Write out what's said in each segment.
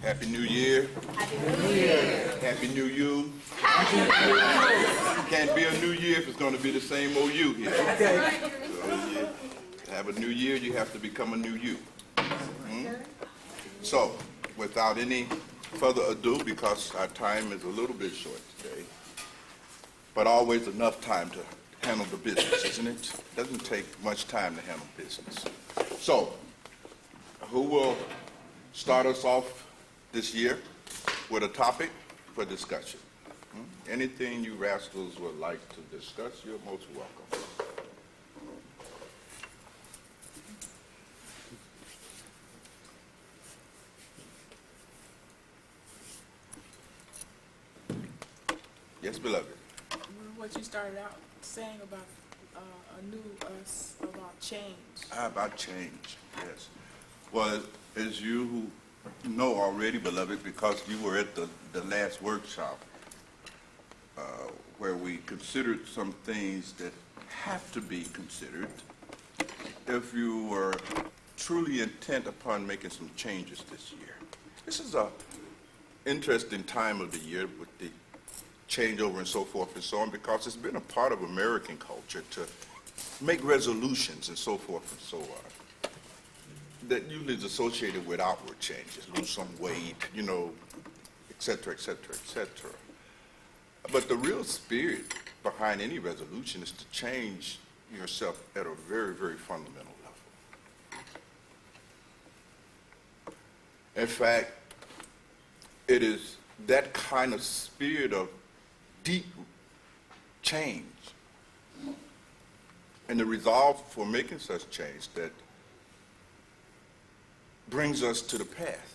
Happy New Year. Happy New Year. Happy New You. Can't be a new year if it's going to be the same old you here. So you have a new year, you have to become a new you. So, without any further ado, because our time is a little bit short today, but always enough time to handle the business, isn't it? Doesn't take much time to handle business. So, who will start us off this year with a topic for discussion? Anything you rascals would like to discuss, you're most welcome. Yes, beloved. What you started out saying about a new us, about change. About change, yes. Well, as you know already, beloved, because you were at the last workshop where we considered some things that have to be considered if you were truly intent upon making some changes this year. This is an interesting time of the year with the changeover and so forth and so on, because it's been a part of American culture to make resolutions and so forth and so on that usually is associated with outward changes, lose some weight, et cetera, et cetera, et cetera. But the real spirit behind any resolution is to change yourself at a very, very fundamental level. In fact, it is that kind of spirit of deep change and the resolve for making such change that brings us to the path.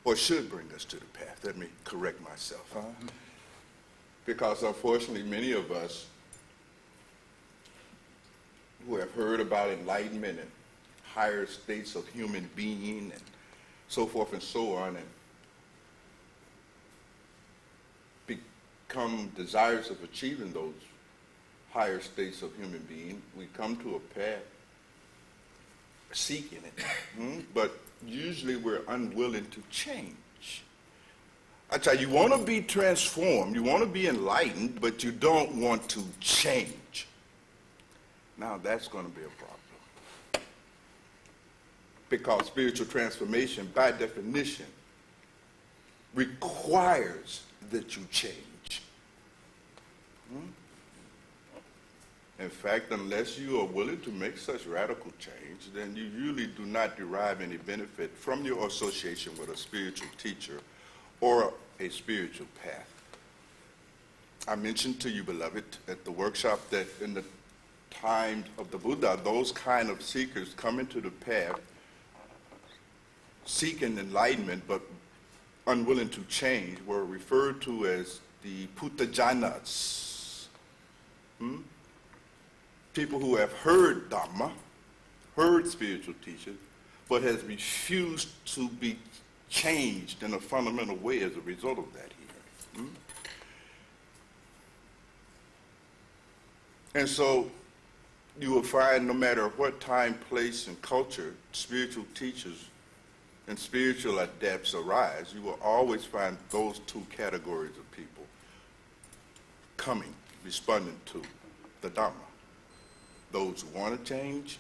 Or should bring us to the path. Let me correct myself. Because unfortunately, many of us who have heard about enlightenment and higher states of human being and so forth and so on, and become desirous of achieving those higher states of human being, we come to a path seeking it, but usually we're unwilling to change. I tell you, you want to be transformed, you want to be enlightened, but you don't want to change. Now that's going to be a problem. Because spiritual transformation, by definition, requires that you change. In fact, unless you are willing to make such radical change, then you usually do not derive any benefit from your association with a spiritual teacher or a spiritual path. I mentioned to you, beloved, at the workshop that in the time of the Buddha, those kind of seekers come into the path seeking enlightenment but unwilling to change were referred to as the Puttajanas. People who have heard Dhamma, heard spiritual teaching, but has refused to be changed in a fundamental way as a result of that hearing. And so you will find no matter what time, place, and culture spiritual teachers and spiritual adepts arise, you will always find those two categories of people coming, responding to the Dhamma. Those who want to change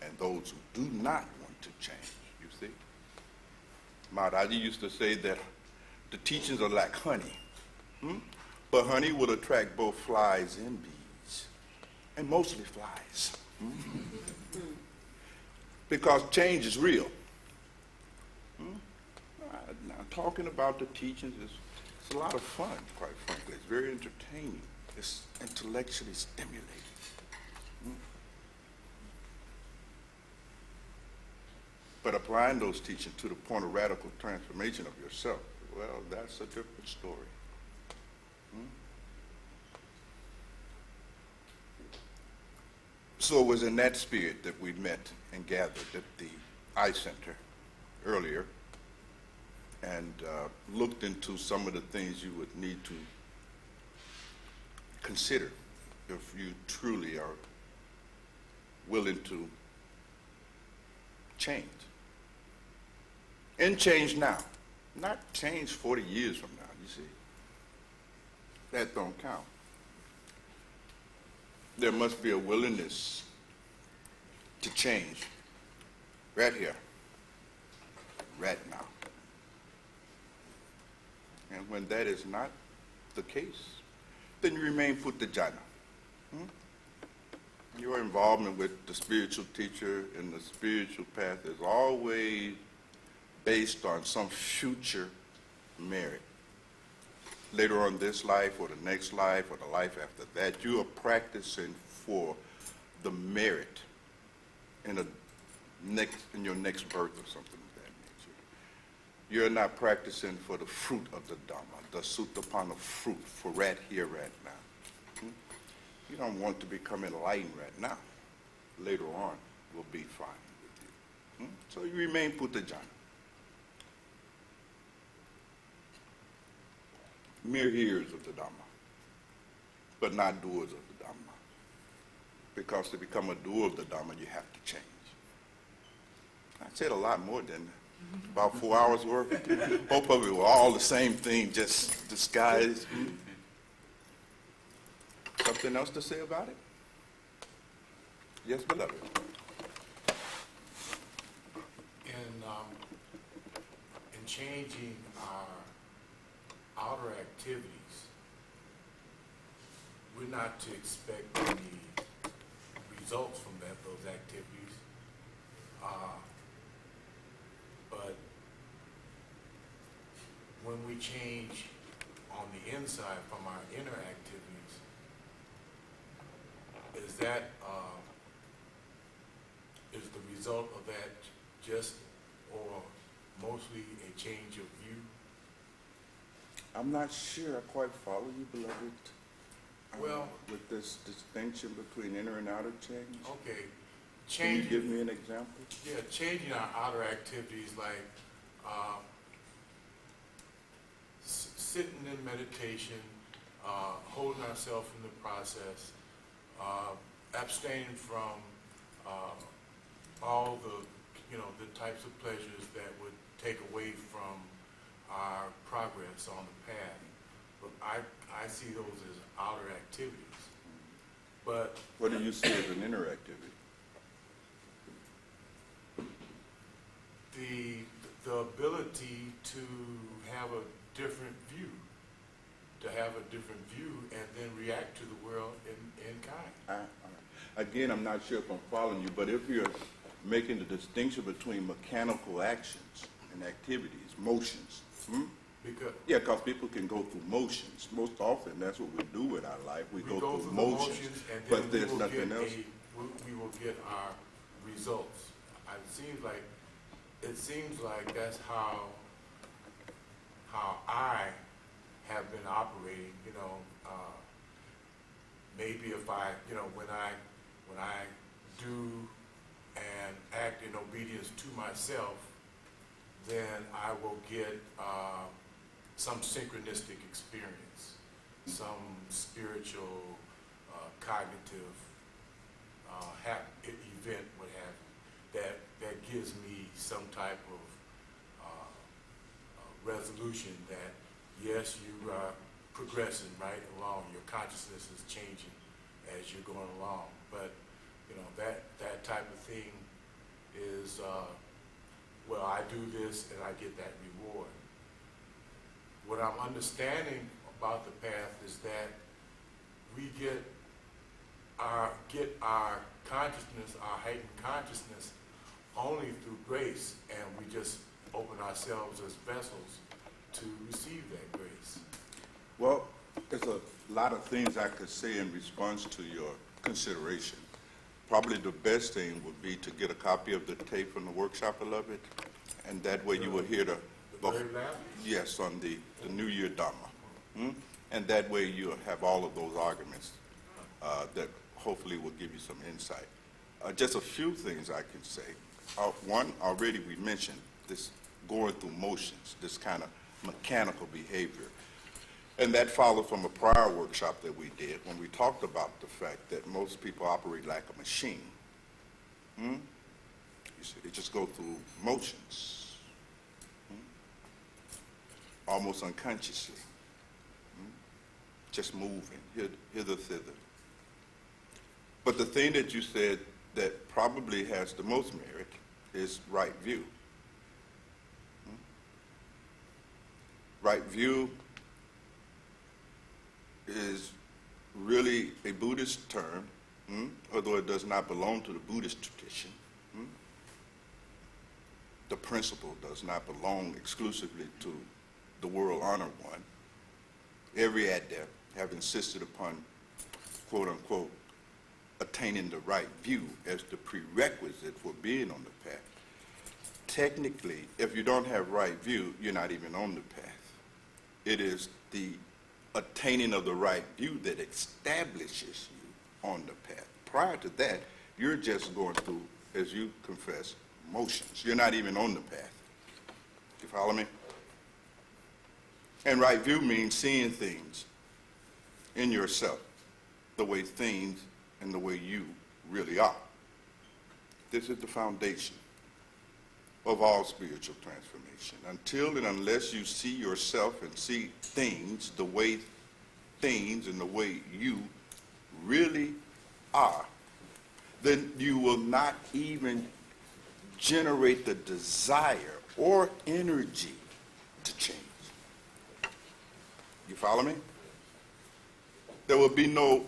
and those who do not want to change, you see. Maharaji used to say that the teachings are like honey, but honey will attract both flies and bees, and mostly flies. Because change is real. Now, talking about the teachings it's a lot of fun, quite frankly. It's very entertaining. It's intellectually stimulating. But applying those teachings to the point of radical transformation of yourself, well, that's a different story. So it was in that spirit that we met and gathered at the Eye Center earlier and looked into some of the things you would need to consider if you truly are willing to change. And change now, not change 40 years from now, you see. That don't count. There must be a willingness to change right here, right now. And when that is not the case, then you remain puttana. Your involvement with the spiritual teacher and the spiritual path is always based on some future merit. Later on this life or the next life or the life after that, you are practicing for the merit in your next birth or something of that nature. You're not practicing for the fruit of the Dhamma, the Suttapana fruit for right here, right now. You don't want to become enlightened right now. Later on will be fine with you. So you remain puttana. Mere hearers of the Dhamma, but not doers of the Dhamma. Because to become a doer of the Dhamma, you have to change. I said a lot more than about 4 hours worth. Both of it were all the same thing, just disguised. Something else to say about it? Yes, beloved. In changing our outer activities, we're not to expect any results from those activities, but when we change on the inside from our inner activities, is the result of that just or mostly a change of view? I'm not sure I quite follow you, beloved. Well, with this distinction between inner and outer change. Okay. Can you give me an example? Yeah, changing our outer activities like sitting in meditation, holding ourselves in the process, abstaining from all the types of pleasures that would take away from our progress on the path. But I see those as outer activities. But what do you see as an inner activity? The ability to have a different view, and then react to the world in kind. Again, I'm not sure if I'm following you, but if you're making the distinction between mechanical actions and activities, motions, because people can go through motions. Most often, that's what we do in our life. We go through motions, and then but there's nothing else. We will get our results. It seems like that's how I have been operating. Maybe if when I do and act in obedience to myself, then I will get some synchronistic experience, some spiritual, cognitive event, what have you, that gives me some type of resolution that, yes, you are progressing right along, your consciousness is changing as you're going along, but that type of thing is, well, I do this and I get that reward. What I'm understanding about the path is that we get our consciousness, our heightened consciousness, only through grace, and we just open ourselves as vessels to receive that grace. Well, there's a lot of things I could say in response to your consideration. Probably the best thing would be to get a copy of the tape from the workshop, beloved, and that way you will hear the very last? Yes, on the New Year Dhamma. And that way you'll have all of those arguments that hopefully will give you some insight. Just a few things I can say. One, already we mentioned this going through motions, this kind of mechanical behavior. And that followed from a prior workshop that we did when we talked about the fact that most people operate like a machine. You see, they just go through motions, almost unconsciously, just moving hither, thither. But the thing that you said that probably has the most merit is right view. Right view is really a Buddhist term, although it does not belong to the Buddhist tradition. The principle does not belong exclusively to the world honored one. Every adept have insisted upon, quote unquote, attaining the right view as the prerequisite for being on the path. Technically, if you don't have right view, you're not even on the path. It is the attaining of the right view that establishes you on the path. Prior to that, you're just going through, as you confess, motions. You're not even on the path. You follow me? And right view means seeing things in yourself the way things and the way you really are. This is the foundation of all spiritual transformation. Until and unless you see yourself and see things the way things and the way you really are, then you will not even generate the desire or energy to change. You follow me? There will be no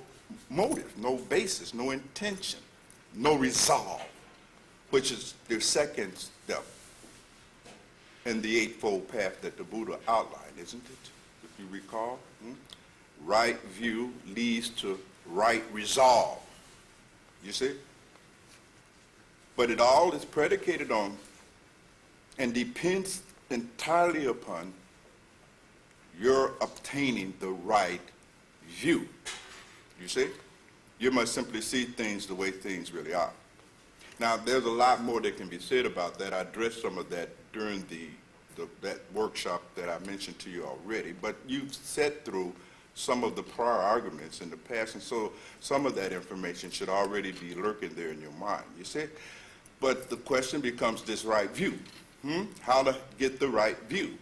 motive, no basis, no intention, no resolve, which is the second step in the Eightfold Path that the Buddha outlined, isn't it? If you recall, right view leads to right resolve. You see? But it all is predicated on and depends entirely upon your obtaining the right view. You see? You must simply see things the way things really are. Now, there's a lot more that can be said about that. I addressed some of that during that workshop that I mentioned to you already, but you've sat through some of the prior arguments in the past, and so some of that information should already be lurking there in your mind, you see? But the question becomes this right view. How to get the right view.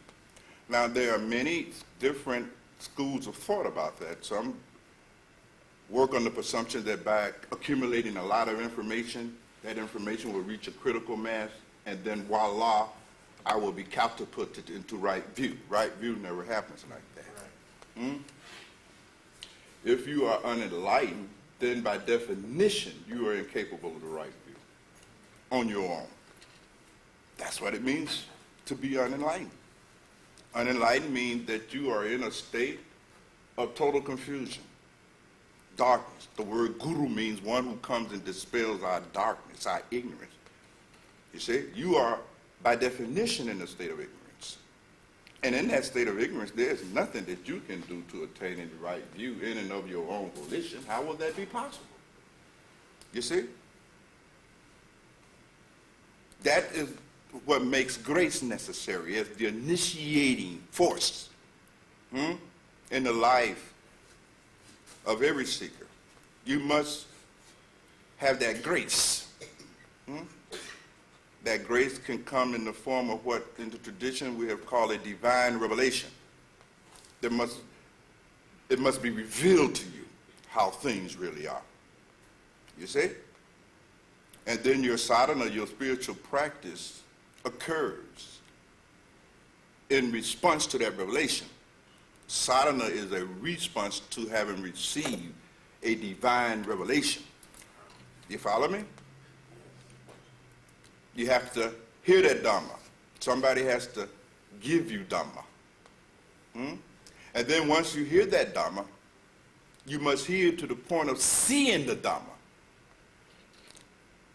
Now, there are many different schools of thought about that. Some work on the presumption that by accumulating a lot of information, that information will reach a critical mass, and then voila, I will be catapulted into right view. Right view never happens like that. Right. If you are unenlightened, then by definition, you are incapable of the right view on your own. That's what it means to be unenlightened. Unenlightened means that you are in a state of total confusion, darkness. The word guru means one who comes and dispels our darkness, our ignorance. You see, you are by definition in a state of ignorance. And in that state of ignorance, there's nothing that you can do to attain the right view in and of your own volition. How will that be possible? You see? That is what makes grace necessary as the initiating force in the life of every seeker. You must have that grace. That grace can come in the form of what in the tradition we have called a divine revelation. It must be revealed to you how things really are. You see? And then your sadhana, your spiritual practice, occurs in response to that revelation. Sadhana is a response to having received a divine revelation. You follow me? You have to hear that Dhamma. Somebody has to give you Dhamma. And then once you hear that Dhamma, you must hear to the point of seeing the Dhamma.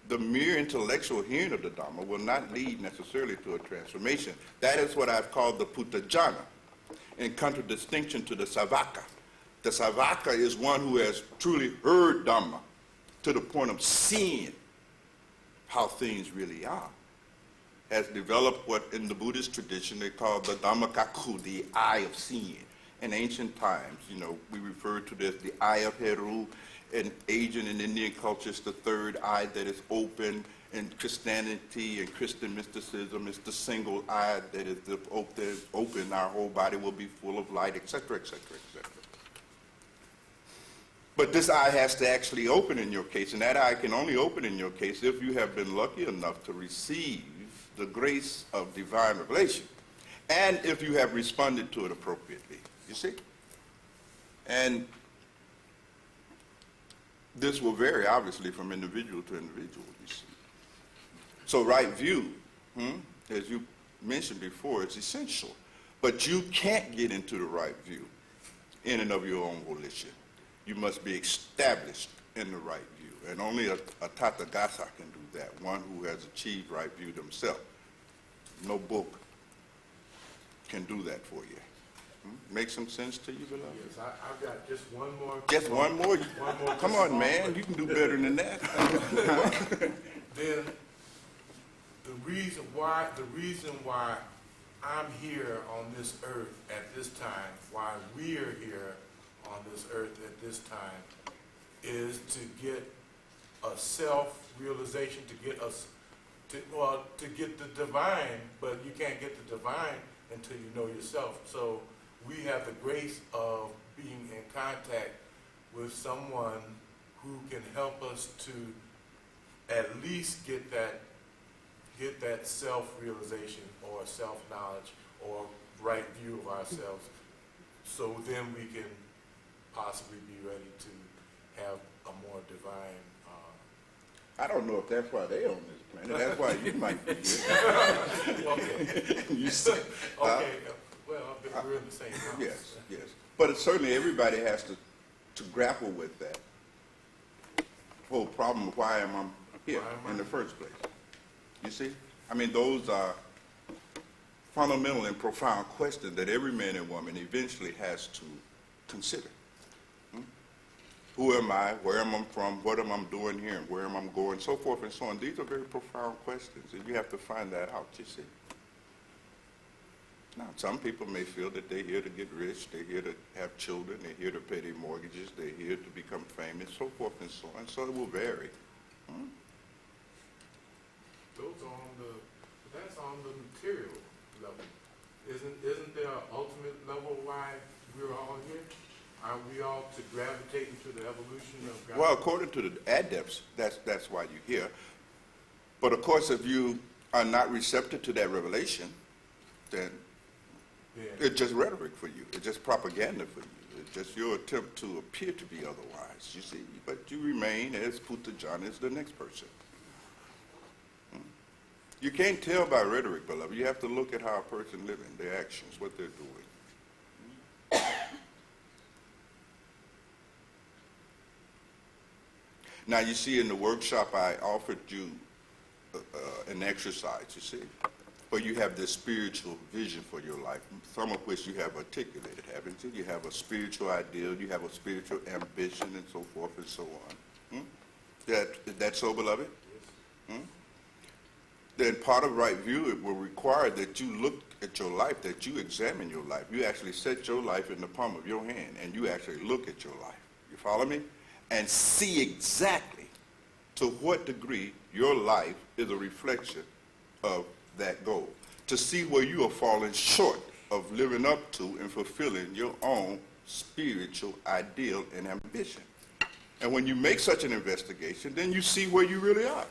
The mere intellectual hearing of the Dhamma will not lead necessarily to a transformation. That is what I've called the Puthajjana, in contradistinction to the Savaka. The Savaka is one who has truly heard Dhamma to the point of seeing how things really are, has developed what in the Buddhist tradition they call the Dhammakakkhu, the eye of seeing. in ancient times, you know, we refer to this the eye of Heru. In Asian and Indian cultures, the third eye that is open. In Christianity and Christian mysticism, it's the single eye that is open. Our whole body will be full of light, etc., etc., etc. But this eye has to actually open in your case, and that eye can only open in your case if you have been lucky enough to receive the grace of divine revelation, and if you have responded to it appropriately, you see? And this will vary, obviously, from individual to individual, you see. So right view, as you mentioned before, is essential. But you can't get into the right view in and of your own volition. You must be established in the right view. And only a Tathagata can do that, one who has achieved right view themselves. No book can do that for you. Make some sense to you, beloved? Yes, I've got just one more. Just one more? One more. Come on, man. You can do better than that. Then the reason why I'm here on this earth at this time, why we are here on this earth at this time, is to get a self-realization, to get us to get the divine, but you can't get the divine until you know yourself. So we have the grace of being in contact with someone who can help us to at least get that self-realization or self-knowledge or right view of ourselves, so then we can possibly be ready to have a more divine. I don't know if that's why they're on this planet. That's why you might be here. Okay. You see? Okay. Well, we're in the same house. Yes, yes. But certainly everybody has to grapple with that whole problem of why am I here in the first place. You see? I mean, those are fundamental and profound questions that every man and woman eventually has to consider. Who am I? Where am I from? What am I doing here? And where am I going? So forth and so on. These are very profound questions, and you have to find that out, you see. Now, some people may feel that they're here to get rich, they're here to have children, they're here to pay their mortgages, they're here to become famous, so forth and so on. So it will vary. That's on the material level. Isn't there an ultimate level why we're all here? Are we all to gravitate into the evolution of God? Well, according to the adepts, that's why you're here. But of course, if you are not receptive to that revelation, then it's just rhetoric for you. It's just propaganda for you. It's just your attempt to appear to be otherwise, you see. But you remain as Puttajan as the next person. You can't tell by rhetoric, beloved. You have to look at how a person living, their actions, what they're doing. Now, you see, in the workshop, I offered you an exercise, you see, where you have this spiritual vision for your life, some of which you have articulated, haven't you? You have a spiritual ideal, you have a spiritual ambition, and so forth and so on. Is that so, beloved? Yes. Then part of right view, it will require that you look at your life, that you examine your life. You actually set your life in the palm of your hand, and you actually look at your life. You follow me? And see exactly to what degree your life is a reflection of that goal. To see where you are falling short of living up to and fulfilling your own spiritual ideal and ambition. And when you make such an investigation, then you see where you really are.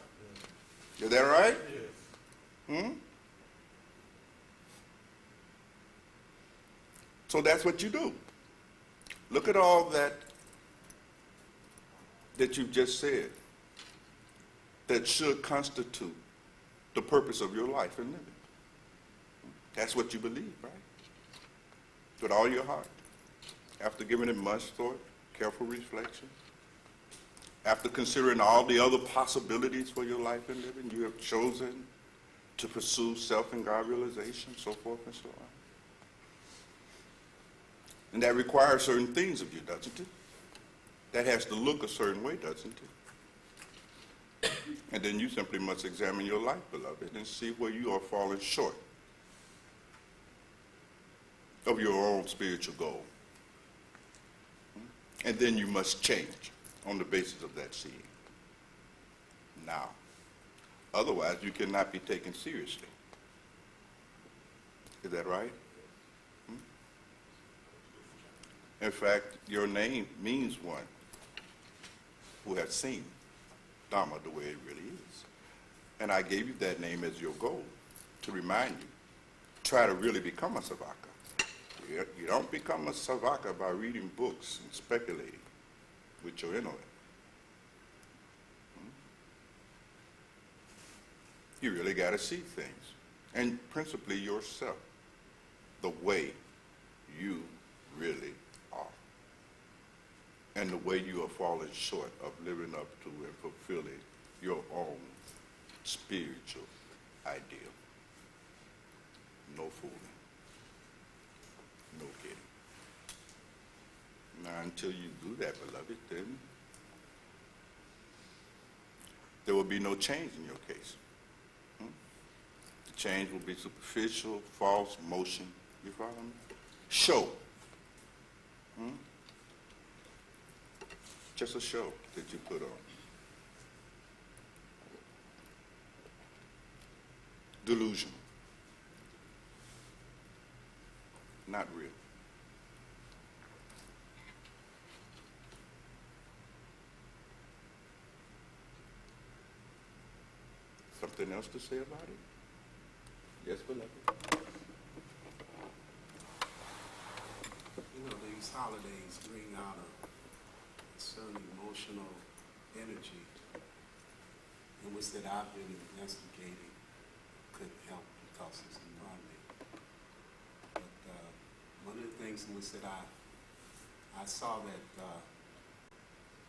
Is that right? Yes. So that's what you do. Look at all that you've just said that should constitute the purpose of your life and living. That's what you believe, right? With all your heart. After giving it much thought, careful reflection, after considering all the other possibilities for your life and living, you have chosen to pursue self and God realization, so forth and so on. And that requires certain things of you, doesn't it? That has to look a certain way, doesn't it? And then you simply must examine your life, beloved, and see where you are falling short of your own spiritual goal. And then you must change on the basis of that seeing. Now, otherwise you cannot be taken seriously. Is that right? In fact, your name means one who has seen Dharma the way it really is. And I gave you that name as your goal, to remind you. Try to really become a Savaka. You don't become a Savaka by reading books and speculating with your intellect. You really got to see things, and principally yourself, the way you really are, and the way you are falling short of living up to and fulfilling your own spiritual ideal. No fooling, no kidding. Now, until you do that, beloved, then there will be no change in your case. The change will be superficial, false motion. You follow me? Show. Just a show that you put on. Delusion. Not real. Something else to say about it? Yes, beloved. You know, these holidays bring out a certain emotional energy in which that I've been investigating. Couldn't help because it's upon me. But one of the things in which that I saw that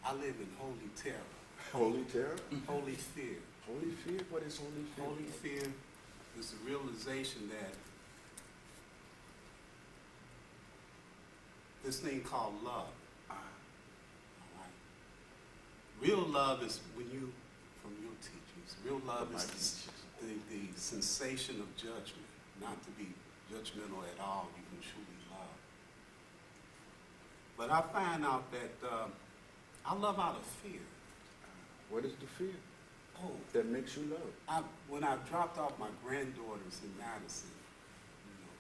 I live in holy terror. Holy terror? Holy fear. Holy fear? What is holy fear? Holy fear is the realization that this thing called love. All right. Real love is when you, from your teachings, real love is the sensation of judgment, not to be judgmental at all. You can truly love. But I find out that I love out of fear. What is the fear Oh, that makes you love? when I dropped off my granddaughters in Madison,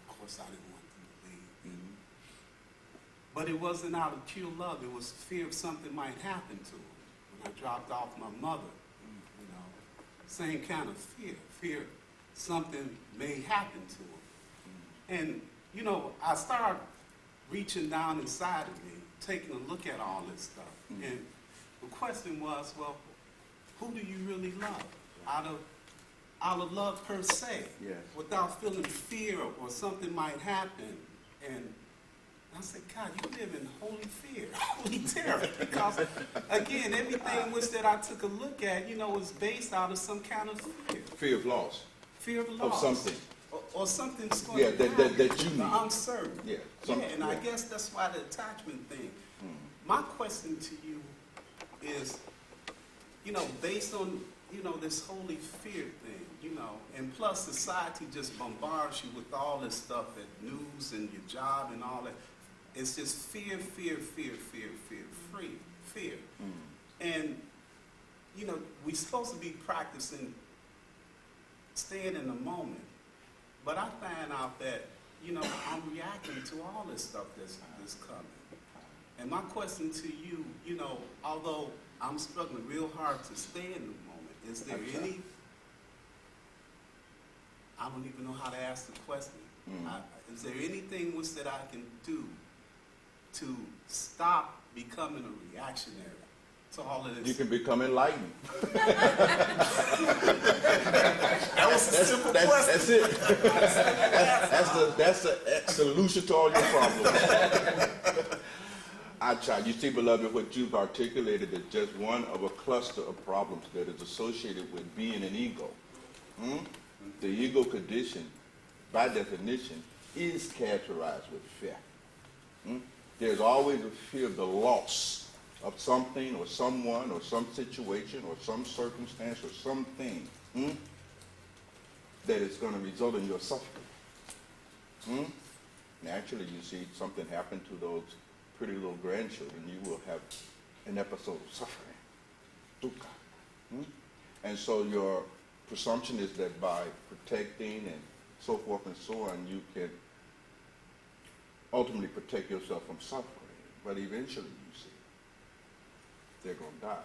of course I didn't want them to leave. Mm-hmm. But it wasn't out of pure love. It was fear of something might happen to them. When I dropped off my mother, same kind of fear. Fear something may happen to them. And, I started reaching down inside of me, taking a look at all this stuff. And the question was, well, who do you really love? Out of love per se, Yes. without feeling fear or something might happen. And I said, God, you live in holy fear, holy terror. Because, again, everything which that I took a look at, was based out of some kind of fear. Fear of loss. Fear of loss. Of something. Or something's going Yeah, to happen. that you need. I'm certain. Yeah. And I guess that's why the attachment thing. My question to you is, based on, this holy fear thing, and plus society just bombards you with all this stuff at news and your job and all that. It's just fear, fear, fear, fear, fear, fear. And, we're supposed to be practicing staying in the moment. But I find out that, I'm reacting to all this stuff that's coming. And my question to you, although I'm struggling real hard to stay in the moment, is there any, I don't even know how to ask the question. Is there anything which that I can do to stop becoming a reactionary to all of this? You can become enlightened. That was a simple question. That's it. That's the solution to all your problems. I try. You see, beloved, what you've articulated is just one of a cluster of problems that is associated with being an ego. The ego condition, by definition, is characterized with fear. There's always a fear of the loss of something or someone or some situation or some circumstance or something that is going to result in your suffering. Naturally, you see something happen to those pretty little grandchildren, you will have an episode of suffering. Dukkha. Hmm? And so your presumption is that by protecting and so forth and so on, you can ultimately protect yourself from suffering. But eventually, you see, they're going to die.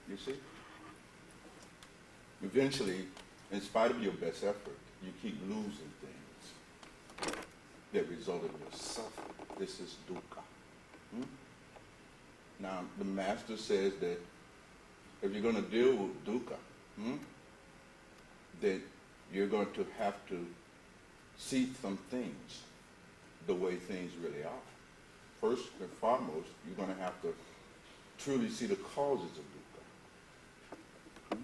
You see? Eventually, in spite of your best effort, you keep losing things that result in your suffering. This is dukkha. Hmm? Now, the master says that if you're going to deal with dukkha, then you're going to have to see some things the way things really are. First and foremost, you're going to have to truly see the causes of dukkha.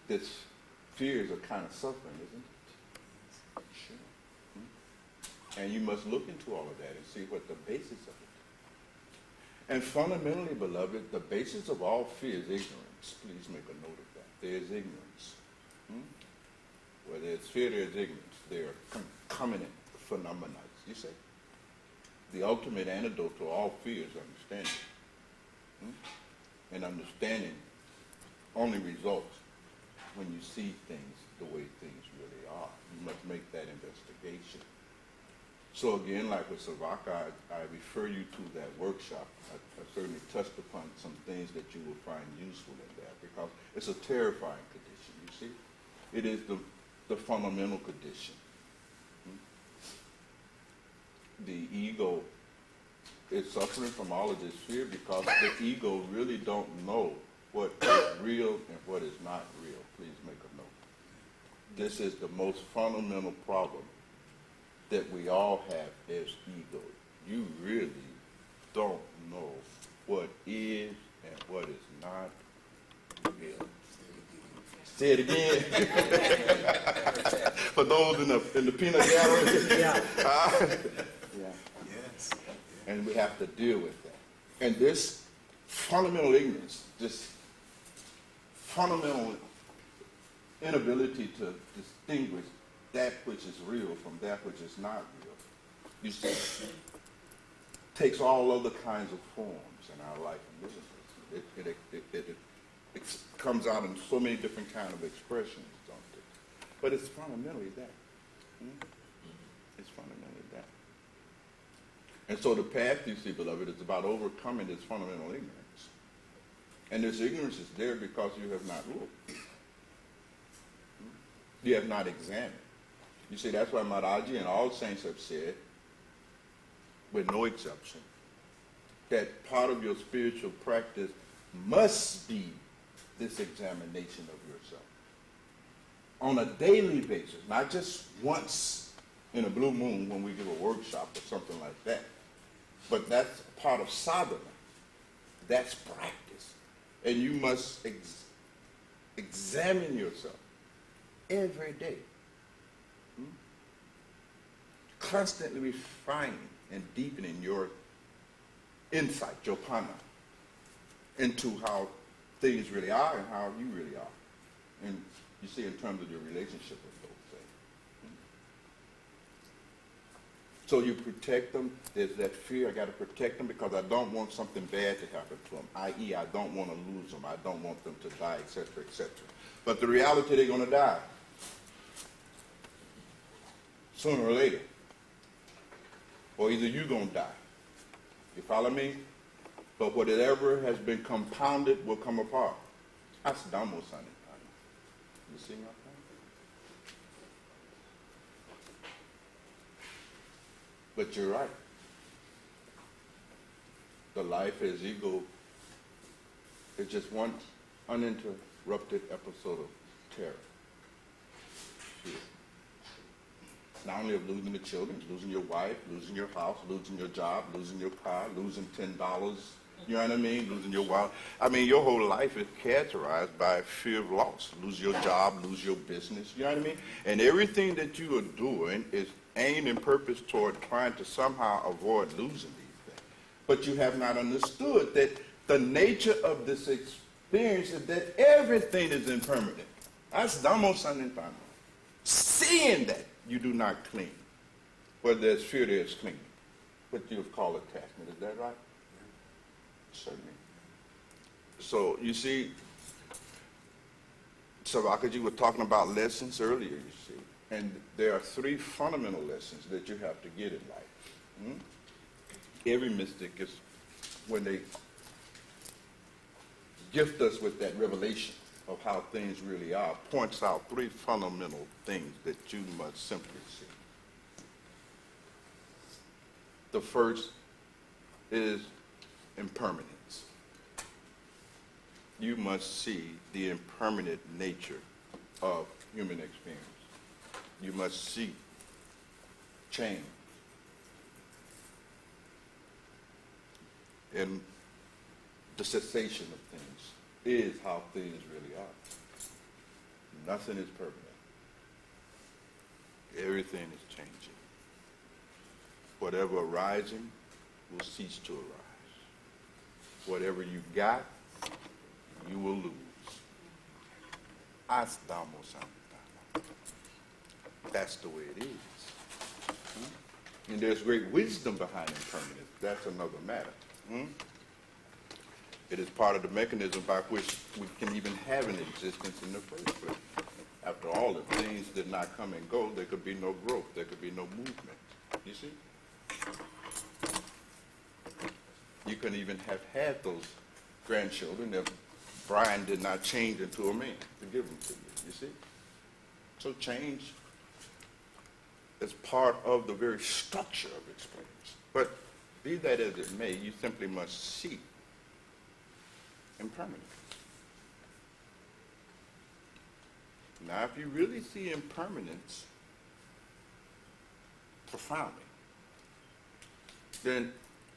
This fear is a kind of suffering, isn't it? Sure. And you must look into all of that and see what the basis of it. And fundamentally, beloved, the basis of all fear is ignorance. Please make a note of that. There is ignorance. Where there's fear, there's ignorance. They are concomitant phenomena. You see? The ultimate antidote to all fear is understanding. And understanding only results when you see things the way things really are. You must make that investigation. So again, like with Savaka, I refer you to that workshop. I certainly touched upon some things that you will find useful in that because it's a terrifying condition, you see? It is the fundamental condition. The ego is suffering from all of this fear because the ego really don't know what is real and what is not real. Please make a note. This is the most fundamental problem that we all have as ego. You really don't know what is and what is not real. Say it again. For those in the peanut gallery. Yeah. Yes. And we have to deal with that. And this fundamental ignorance, this fundamental inability to distinguish that which is real from that which is not real, you see, takes all other kinds of forms in our life and business. It comes out in so many different kinds of expressions, don't it? But it's fundamentally that. It's fundamentally that. And so the path, you see, beloved, is about overcoming this fundamental ignorance. And this ignorance is there because you have not looked. You have not examined. You see, that's why Maharaji and all saints have said, with no exception, that part of your spiritual practice must be this examination of yourself. On a daily basis, not just once in a blue moon when we give a workshop or something like that. But that's part of sadhana. That's practice. And you must examine yourself every day. Constantly refining and deepening your insight, your pana, into how things really are and how you really are. And you see, in terms of your relationship with those things. So you protect them. There's that fear. I got to protect them because I don't want something bad to happen to them, i.e. I don't want to lose them. I don't want them to die, etc., etc. But the reality, they're going to die sooner or later. Or either you're going to die. You follow me? But whatever has been compounded will come apart. That's Dhammo Sanitana. You see my point? But you're right. The life as ego is just one uninterrupted episode of terror. Fear. Not only of losing the children, losing your wife, losing your house, losing your job, losing your car, losing $10, you know what I mean? Losing your wallet. I mean, your whole life is characterized by fear of loss. Lose your job, lose your business, you know what I mean? And everything that you are doing is aimed and purpose toward trying to somehow avoid losing these things. But you have not understood that the nature of this experience is that everything is impermanent. That's Dhammo Sanitana. Seeing that you do not cling. Where there's fear, there's clinging. what you would call attachment. Is that right? Certainly. So you see, Savaka, you were talking about lessons earlier, you see. And there are 3 fundamental lessons that you have to get in life. Every mystic is, when they gift us with that revelation of how things really are, points out 3 fundamental things that you must simply see. The first is impermanence. You must see the impermanent nature of human experience. You must see change. And the cessation of things is how things really are. Nothing is permanent. Everything is changing. Whatever arising will cease to arise. Whatever you got, you will lose. That's the way it is. And there's great wisdom behind impermanence. That's another matter. It is part of the mechanism by which we can even have an existence in the first place. After all, if things did not come and go, there could be no growth. There could be no movement. You see? You couldn't even have had those grandchildren if Brian did not change into a man to give them to you. You see? So change is part of the very structure of experience. But be that as it may, you simply must see impermanence. Now, if you really see impermanence profoundly, then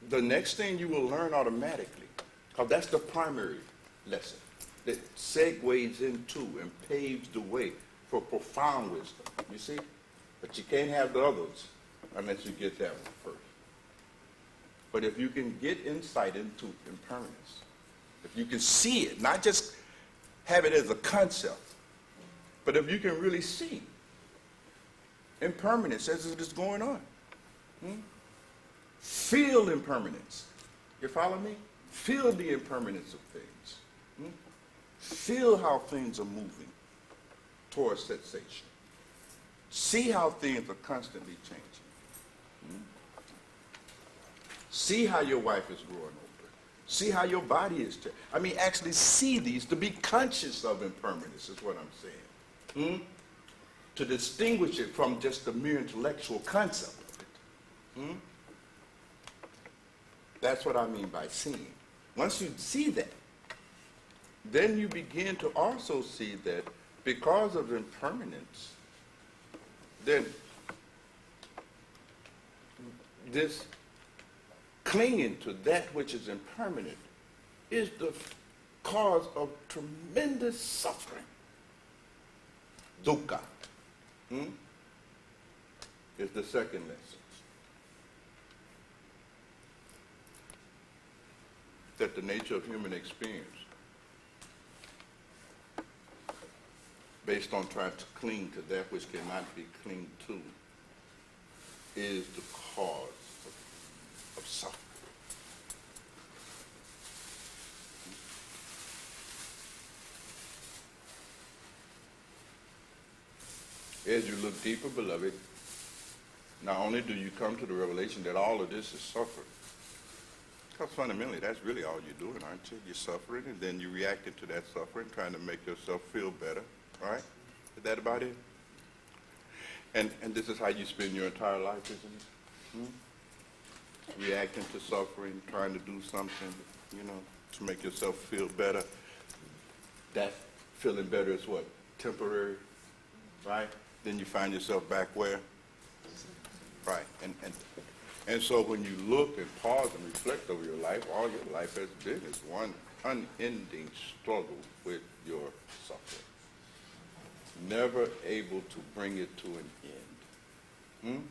the next thing you will learn automatically, because that's the primary lesson that segues into and paves the way for profound wisdom, you see? But you can't have the others unless you get that one first. But if you can get insight into impermanence, if you can see it, not just have it as a concept, but if you can really see impermanence as it is going on, feel impermanence. You follow me? Feel the impermanence of things. Feel how things are moving towards cessation. See how things are constantly changing. See how your wife is growing older. See how your body is changing. I mean, actually see these, to be conscious of impermanence is what I'm saying. To distinguish it from just the mere intellectual concept of it. That's what I mean by seeing. Once you see that, then you begin to also see that because of impermanence, then this clinging to that which is impermanent is the cause of tremendous suffering. Dukkha is the second lesson. That the nature of human experience, based on trying to cling to that which cannot be clinged to, is the cause of suffering. As you look deeper, beloved, not only do you come to the revelation that all of this is suffering, because fundamentally that's really all you're doing, aren't you? You're suffering, and then you reacting to that suffering, trying to make yourself feel better, right? Is that about it? And this is how you spend your entire life, isn't it? Reacting to suffering, trying to do something, to make yourself feel better. That feeling better is what? Temporary, right? Then you find yourself back where? Right. And so when you look and pause and reflect over your life, all your life has been is one unending struggle with your suffering. Never able to bring it to an end.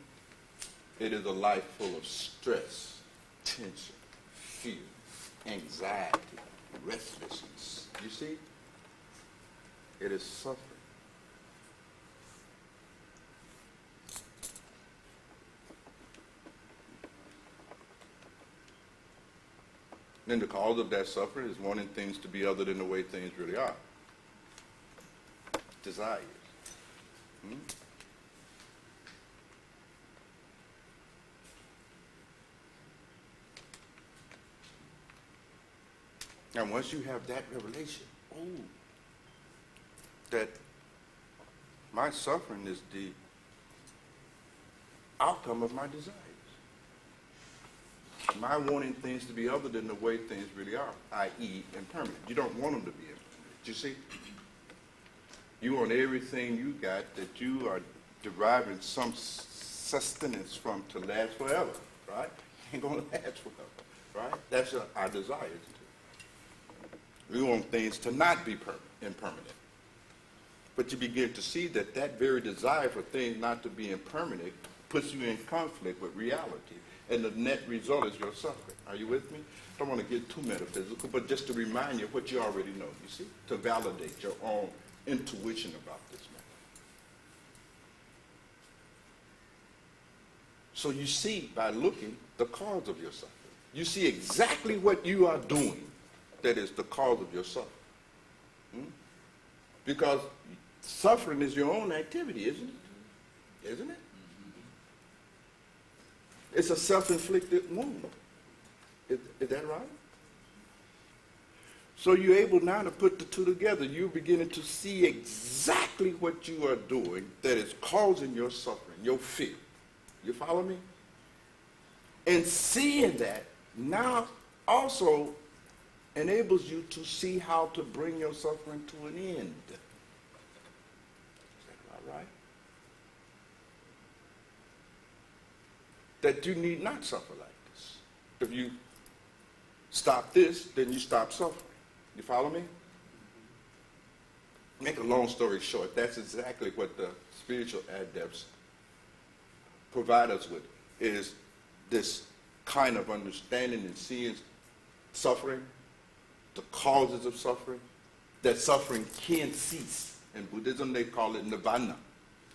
It is a life full of stress, tension, fear, anxiety, restlessness. You see? It is suffering. And the cause of that suffering is wanting things to be other than the way things really are. Desires. Hmm? And once you have that revelation, that my suffering is the outcome of my desires. My wanting things to be other than the way things really are, i.e. impermanent. You don't want them to be impermanent. You see? You want everything you got that you are deriving some sustenance from to last forever, right? Ain't gonna last forever, right? That's our desire, isn't it? We want things to not be impermanent. But you begin to see that that very desire for things not to be impermanent puts you in conflict with reality. And the net result is your suffering. Are you with me? I don't want to get too metaphysical, but just to remind you of what you already know, you see? To validate your own intuition about this matter. So you see, by looking, the cause of your suffering. You see exactly what you are doing that is the cause of your suffering. Because suffering is your own activity, isn't it? Isn't it? It's a self-inflicted wound. Is that right? So you're able now to put the two together. You're beginning to see exactly what you are doing that is causing your suffering, your fear. You follow me? And seeing that now also enables you to see how to bring your suffering to an end. Is that about right? That you need not suffer like this. If you stop this, then you stop suffering. You follow me? Make a long story short, that's exactly what the spiritual adepts provide us with, is this kind of understanding and seeing suffering, the causes of suffering, that suffering can cease. In Buddhism, they call it nirvana.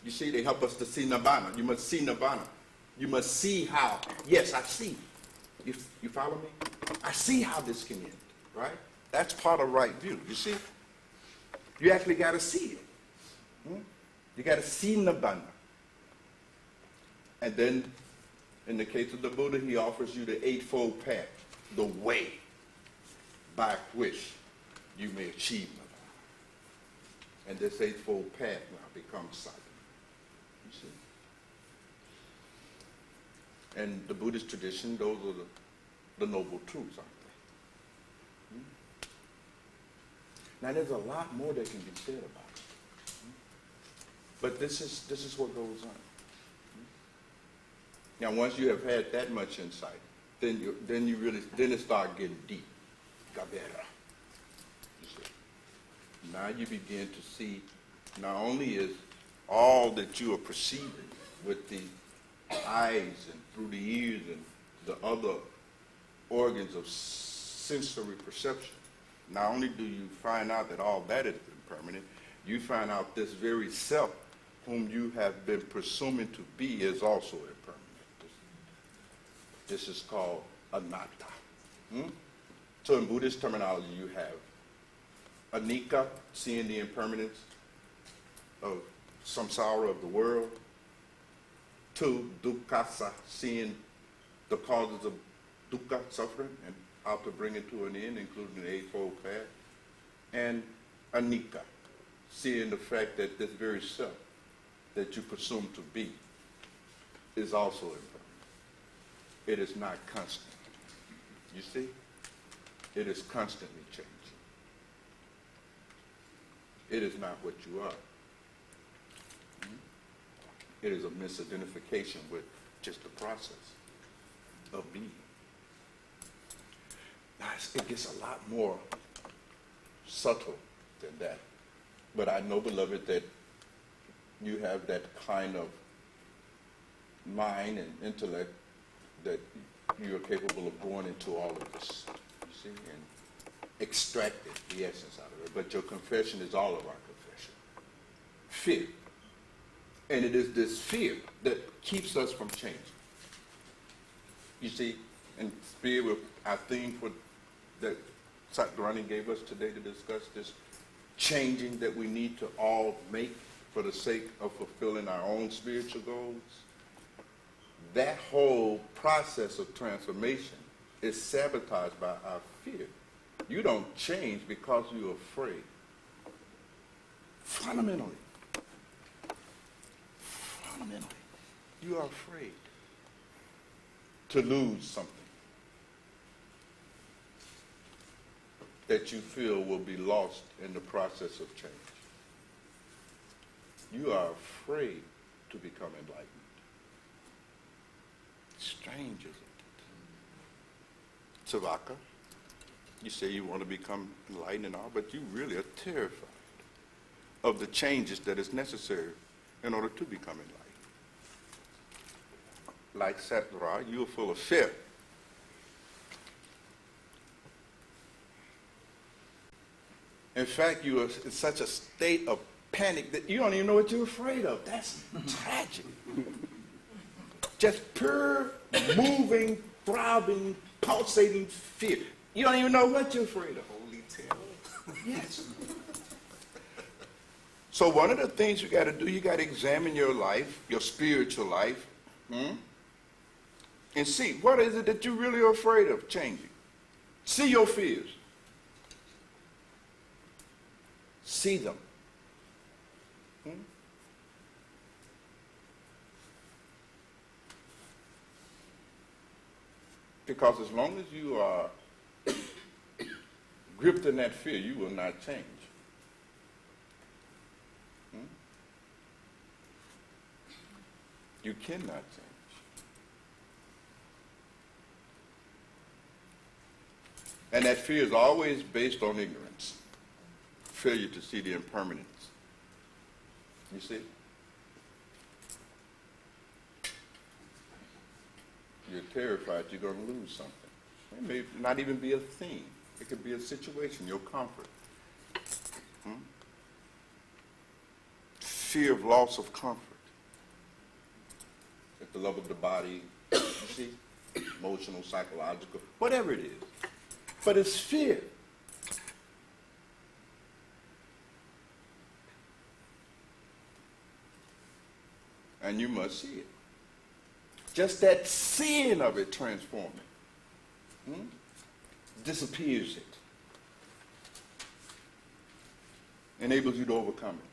You see, they help us to see nirvana. You must see nirvana. You must see how, yes, I see. You follow me? I see how this can end, right? That's part of right view. You see? You actually got to see it. You got to see nirvana. And then, in the case of the Buddha, he offers you the eightfold path, the way by which you may achieve nirvana. And this eightfold path now becomes sight. You see? And the Buddhist tradition, those are the noble truths, aren't they? Now, there's a lot more that can be said about it. But this is what goes on. Now, once you have had that much insight, then it starts getting deep. Got better. You see. Now you begin to see, not only is all that you are perceiving with the eyes and through the ears and the other organs of sensory perception, not only do you find out that all that is impermanent, you find out this very self whom you have been presuming to be is also impermanent. This is called anatta. So in Buddhist terminology, you have anicca, seeing the impermanence of samsara, of the world. 2, dukkhasa, seeing the causes of dukkha, suffering, and how to bring it to an end, including the eightfold path. And anicca, seeing the fact that this very self that you presume to be is also impermanent. It is not constant. You see? It is constantly changing. It is not what you are. It is a misidentification with just the process of being. Now, it gets a lot more subtle than that. But I know, beloved, that you have that kind of mind and intellect that you are capable of going into all of this, you see, and extracting the essence out of it. But your confession is all of our confession. Fear. And it is this fear that keeps us from changing. You see, and fear, our theme for that Satrani gave us today to discuss this changing that we need to all make for the sake of fulfilling our own spiritual goals, that whole process of transformation is sabotaged by our fear. You don't change because you're afraid. Fundamentally, you are afraid to lose something that you feel will be lost in the process of change. You are afraid to become enlightened. Strange, isn't it? Savaka, you say you want to become enlightened and all, but you really are terrified of the changes that is necessary in order to become enlightened. Like Sattva, you are full of fear. In fact, you are in such a state of panic that you don't even know what you're afraid of. That's tragic. Just pure, moving, throbbing, pulsating fear. You don't even know what you're afraid of. Holy terror. Yes. So one of the things you got to do, you got to examine your life, your spiritual life, and see what is it that you really are afraid of changing. See your fears. See them. Because as long as you are gripped in that fear, you will not change. You cannot change. And that fear is always based on ignorance. Failure to see the impermanence. You see? You're terrified you're going to lose something. It may not even be a thing. It could be a situation, your comfort. Fear of loss of comfort. At the level of the body, you see? Emotional, psychological, whatever it is. But it's fear. And you must see it. Just that seeing of it transforming disappears it. Enables you to overcome it.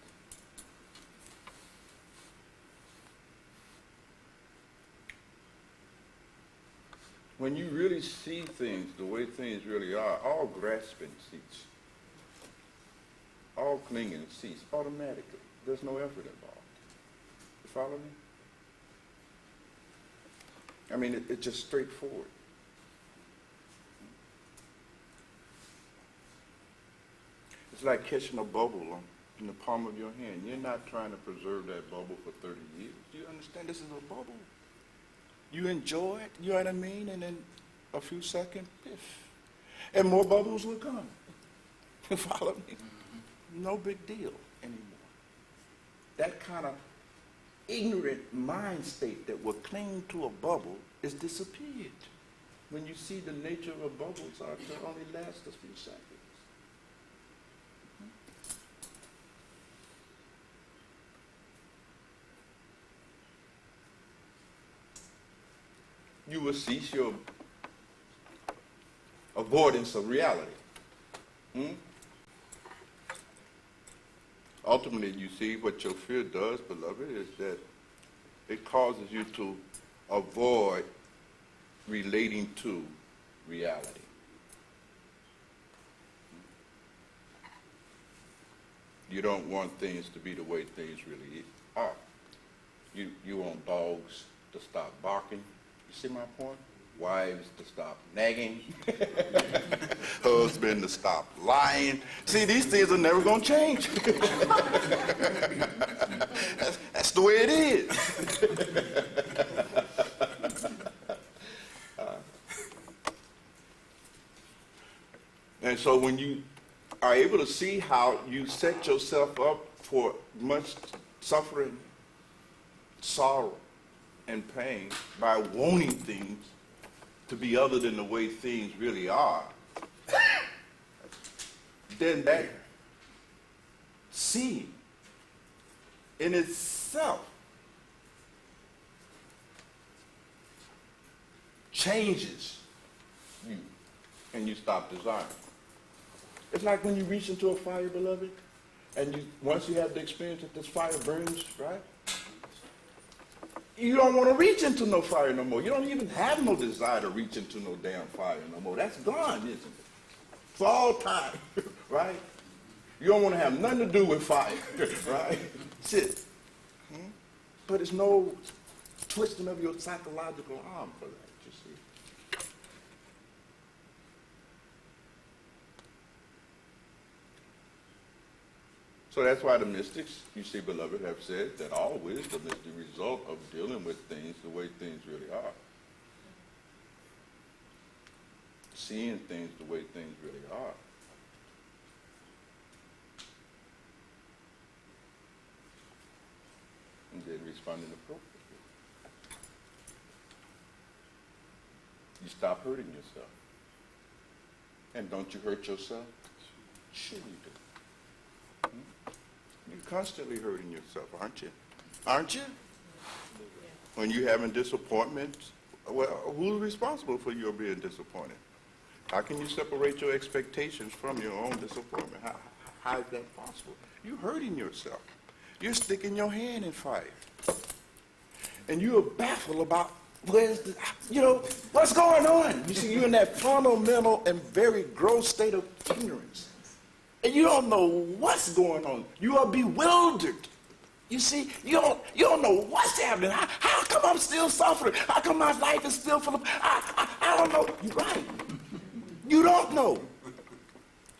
When you really see things the way things really are, all grasping cease. All clinging cease automatically. There's no effort involved. You follow me? I mean, it's just straightforward. It's like catching a bubble in the palm of your hand. You're not trying to preserve that bubble for 30 years. Do you understand? This is a bubble. You enjoy it, you know what I mean? And then a few seconds, piff. And more bubbles will come. You follow me? No big deal anymore. That kind of ignorant mind state that will cling to a bubble is disappeared when you see the nature of bubbles are to only last a few seconds. You will cease your avoidance of reality. Ultimately, you see what your fear does, beloved, is that it causes you to avoid relating to reality. You don't want things to be the way things really are. You want dogs to stop barking. You see my point? Wives to stop nagging. Husband to stop lying. See, these things are never going to change. That's the way it is. And so when you are able to see how you set yourself up for much suffering, sorrow, and pain by wanting things to be other than the way things really are, then that seeing in itself changes you, and you stop desiring. It's like when you reach into a fire, beloved, and once you have the experience that this fire burns, right? You don't want to reach into no fire no more. You don't even have no desire to reach into no damn fire no more. That's gone, isn't it? For all time, right? You don't want to have nothing to do with fire, right? That's it. But it's no twisting of your psychological arm for that, you see. So that's why the mystics, you see, beloved, have said that all wisdom is the result of dealing with things the way things really are. Seeing things the way things really are. And then responding appropriately. You stop hurting yourself. And don't you hurt yourself? Sure you do. You're constantly hurting yourself, aren't you? Aren't you? When you're having disappointments, well, who's responsible for your being disappointed? How can you separate your expectations from your own disappointment? How is that possible? You're hurting yourself. You're sticking your hand in fire. And you're baffled about what's going on? You see, you're in that fundamental and very gross state of ignorance. And you don't know what's going on. You are bewildered. You see, you don't know what's happening. How come I'm still suffering? How come my life is still full of, I don't know. You're right. You don't know.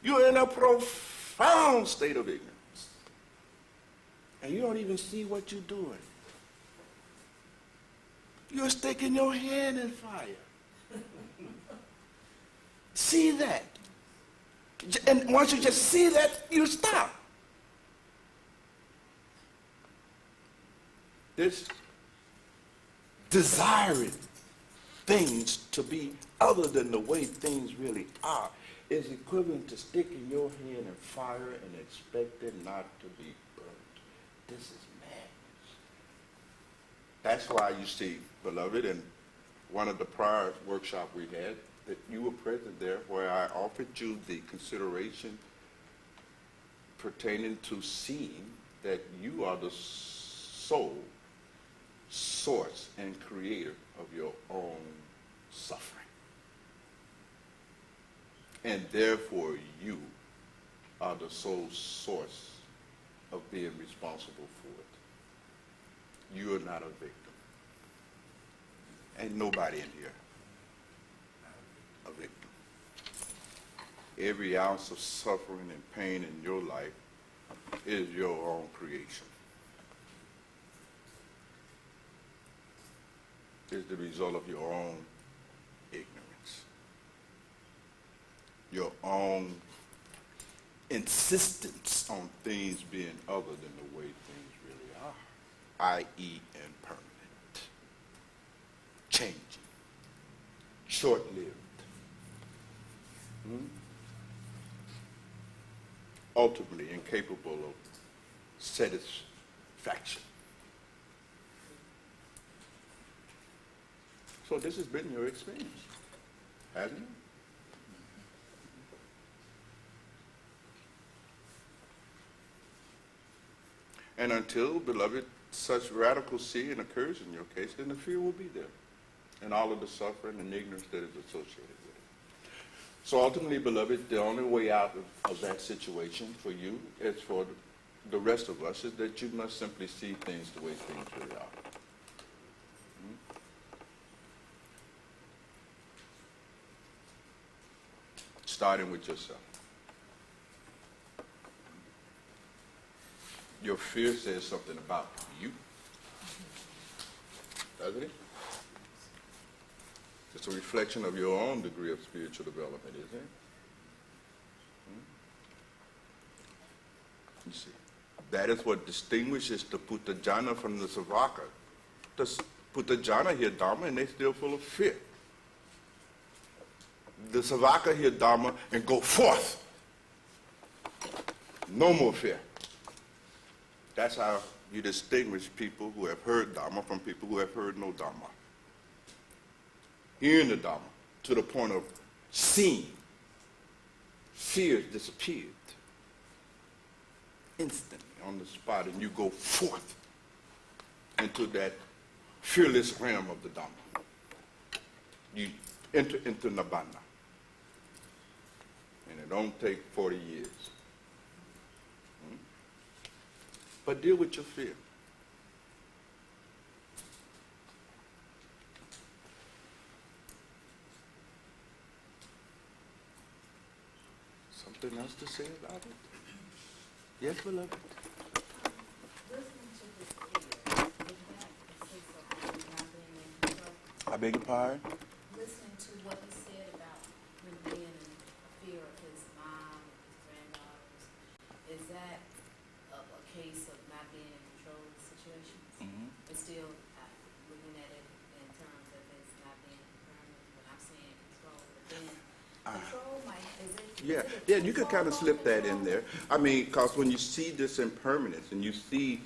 You're in a profound state of ignorance. And you don't even see what you're doing. You're sticking your hand in fire. See that. And once you just see that, you stop. This desiring things to be other than the way things really are is equivalent to sticking your hand in fire and expecting not to be burnt. This is madness. That's why you see, beloved, in one of the prior workshops we had, that you were present there, where I offered you the consideration pertaining to seeing that you are the sole source and creator of your own suffering. And therefore you are the sole source of being responsible for it. You are not a victim. Ain't nobody in here a victim. Every ounce of suffering and pain in your life is your own creation. It's the result of your own ignorance. Your own insistence on things being other than the way things really are, i.e. impermanent, changing, short-lived, ultimately incapable of satisfaction. So this has been your experience, hasn't it? And until, beloved, such radical seeing occurs in your case, then the fear will be there, and all of the suffering and ignorance that is associated with it. So ultimately, beloved, the only way out of that situation for you, as for the rest of us, is that you must simply see things the way things really are. Starting with yourself. Your fear says something about you, doesn't it? It's a reflection of your own degree of spiritual development, isn't it? You see, that is what distinguishes the Puthajjana from the Savaka. The Puthajjana hear Dharma and they're still full of fear. The Savaka hear Dharma and go forth No more fear. That's how you distinguish people who have heard Dharma from people who have heard no Dharma. Hearing the Dharma to the point of seeing, fear disappeared instantly on the spot, and you go forth into that fearless realm of the Dharma. You enter into Nibbana. And it don't take 40 years. But deal with your fear. Something else to say about it? Yes, beloved? Listening to this fear, is that a case of not being in control? I beg your pardon? Listening to what he said about him being in fear of his mom, his granddaughters, is that a case of not being in control of the situation? But still looking at it in terms of it's not being permanent, but I'm saying control. But then control might, Yeah, you could kind of slip that in there. I mean, because when you see this impermanence and you see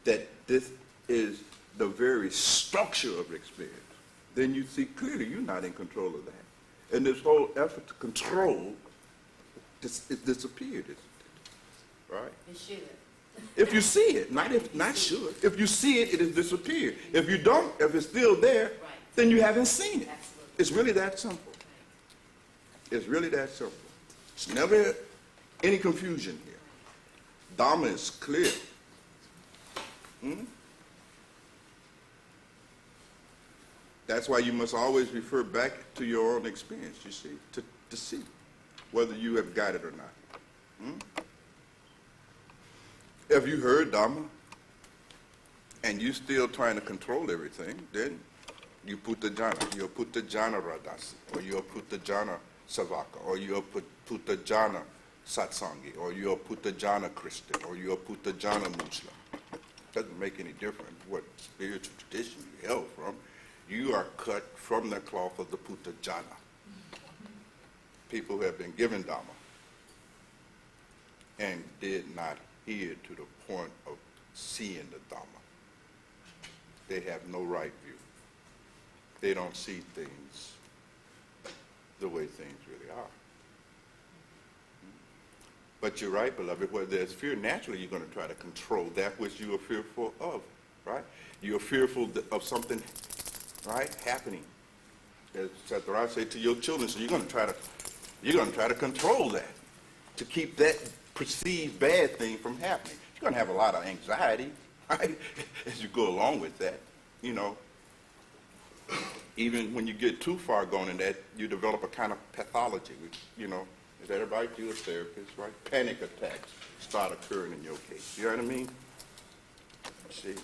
that this is the very structure of experience, then you see clearly you're not in control of that. And this whole effort to control, it disappeared, isn't it? Right? It should. If you see it, not should. If you see it, it has disappeared. If you don't, if it's still there, then you haven't seen it. Absolutely. It's really that simple. It's really that simple. It's never any confusion here. Dharma is clear. That's why you must always refer back to your own experience, you see, to see whether you have got it or not. If you heard Dharma and you still trying to control everything, then you put the jhana. You'll put the jhana radasi, or you'll put the jhana savaka, or you'll put the jhana satsangi, or you'll put the jhana Christian, or you'll put the jhana Muslim. Doesn't make any difference what spiritual tradition you held from. You are cut from the cloth of the Putta Jhana. People who have been given Dhamma and did not hear to the point of seeing the Dhamma. They have no right view. They don't see things the way things really are. But you're right, beloved, where there's fear, naturally you're going to try to control that which you are fearful of, right? You're fearful of something, right, happening. As Sathara said to your children, so you're going to try to control that, to keep that perceived bad thing from happening. You're going to have a lot of anxiety, right, as you go along with that, you know. Even when you get too far gone in that, you develop a kind of pathology, which, you know, is that right? You're a therapist, right? Panic attacks start occurring in your case. You know what I mean? See?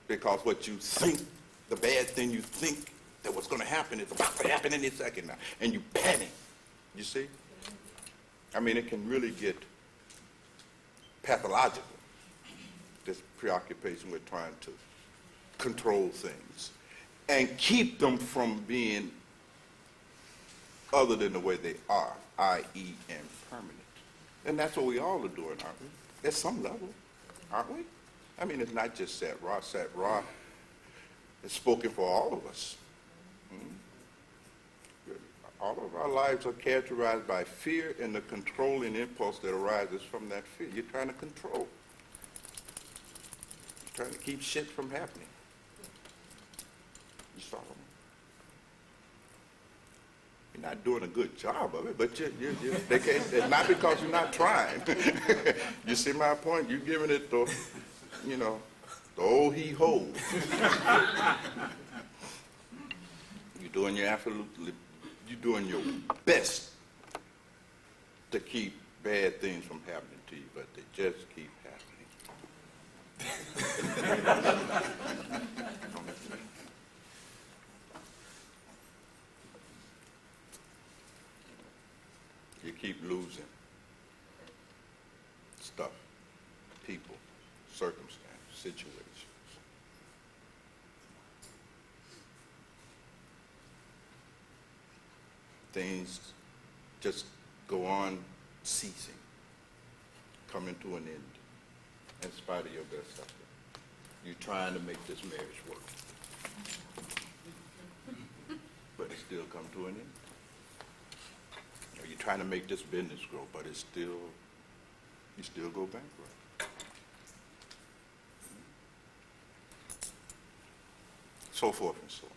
Because what you think, the bad thing you think that what's going to happen is about to happen any second now. And you panic. You see? I mean, it can really get pathological, this preoccupation with trying to control things and keep them from being other than the way they are, i.e. impermanent. And that's what we all are doing, aren't we? At some level, aren't we? I mean, it's not just Sat Ra. Sat Ra is spoken for all of us. All of our lives are characterized by fear and the controlling impulse that arises from that fear. You're trying to control. You're trying to keep shit from happening. You follow me? You're not doing a good job of it, but they can't, it's not because you're not trying. You see my point? You're giving it the, you know, the old he-ho. You're doing your absolutely, you're doing your best to keep bad things from happening to you, but they just keep happening. You keep losing stuff, people, circumstances, situations. Things just go on ceasing, coming to an end, in spite of your best effort. You're trying to make this marriage work, but it still come to an end. Or you're trying to make this business grow, but you still go bankrupt. So forth and so on.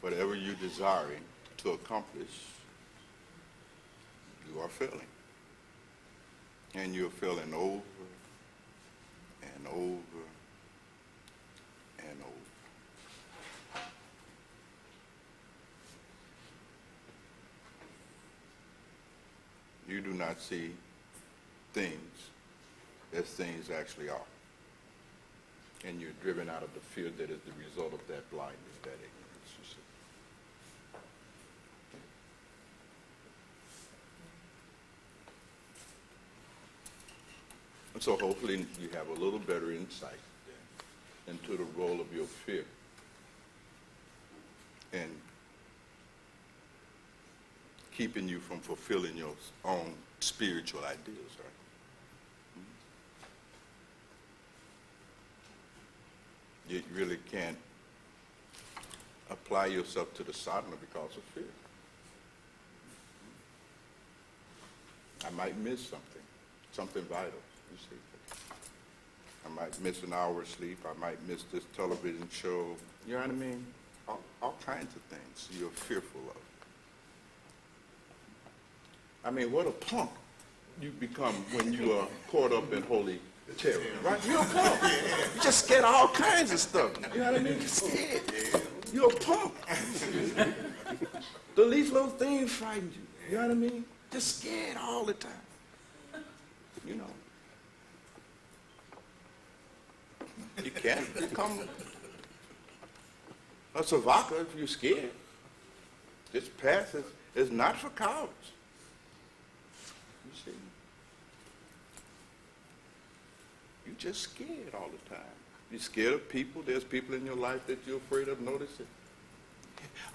Whatever you're desiring to accomplish, you are failing. And you're failing over and over and over. You do not see things as things actually are. And you're driven out of the fear that is the result of that blindness, that ignorance, you see. And so hopefully you have a little better insight then into the role of your fear and keeping you from fulfilling your own spiritual ideals, right? You really can't apply yourself to the sadhana because of fear. I might miss something vital, you see. I might miss an hour's sleep. I might miss this television show. You know what I mean? All kinds of things you're fearful of. I mean, what a punk you become when you are caught up in holy terror, right? You're a punk. You just scared of all kinds of stuff. You know what I mean? You're scared. You're a punk. The least little thing frightens you. You know what I mean? Just scared all the time. You know. You can't become a savaka if you're scared. This path is not for cowards. You see? You're just scared all the time. You're scared of people. There's people in your life that you're afraid of noticing.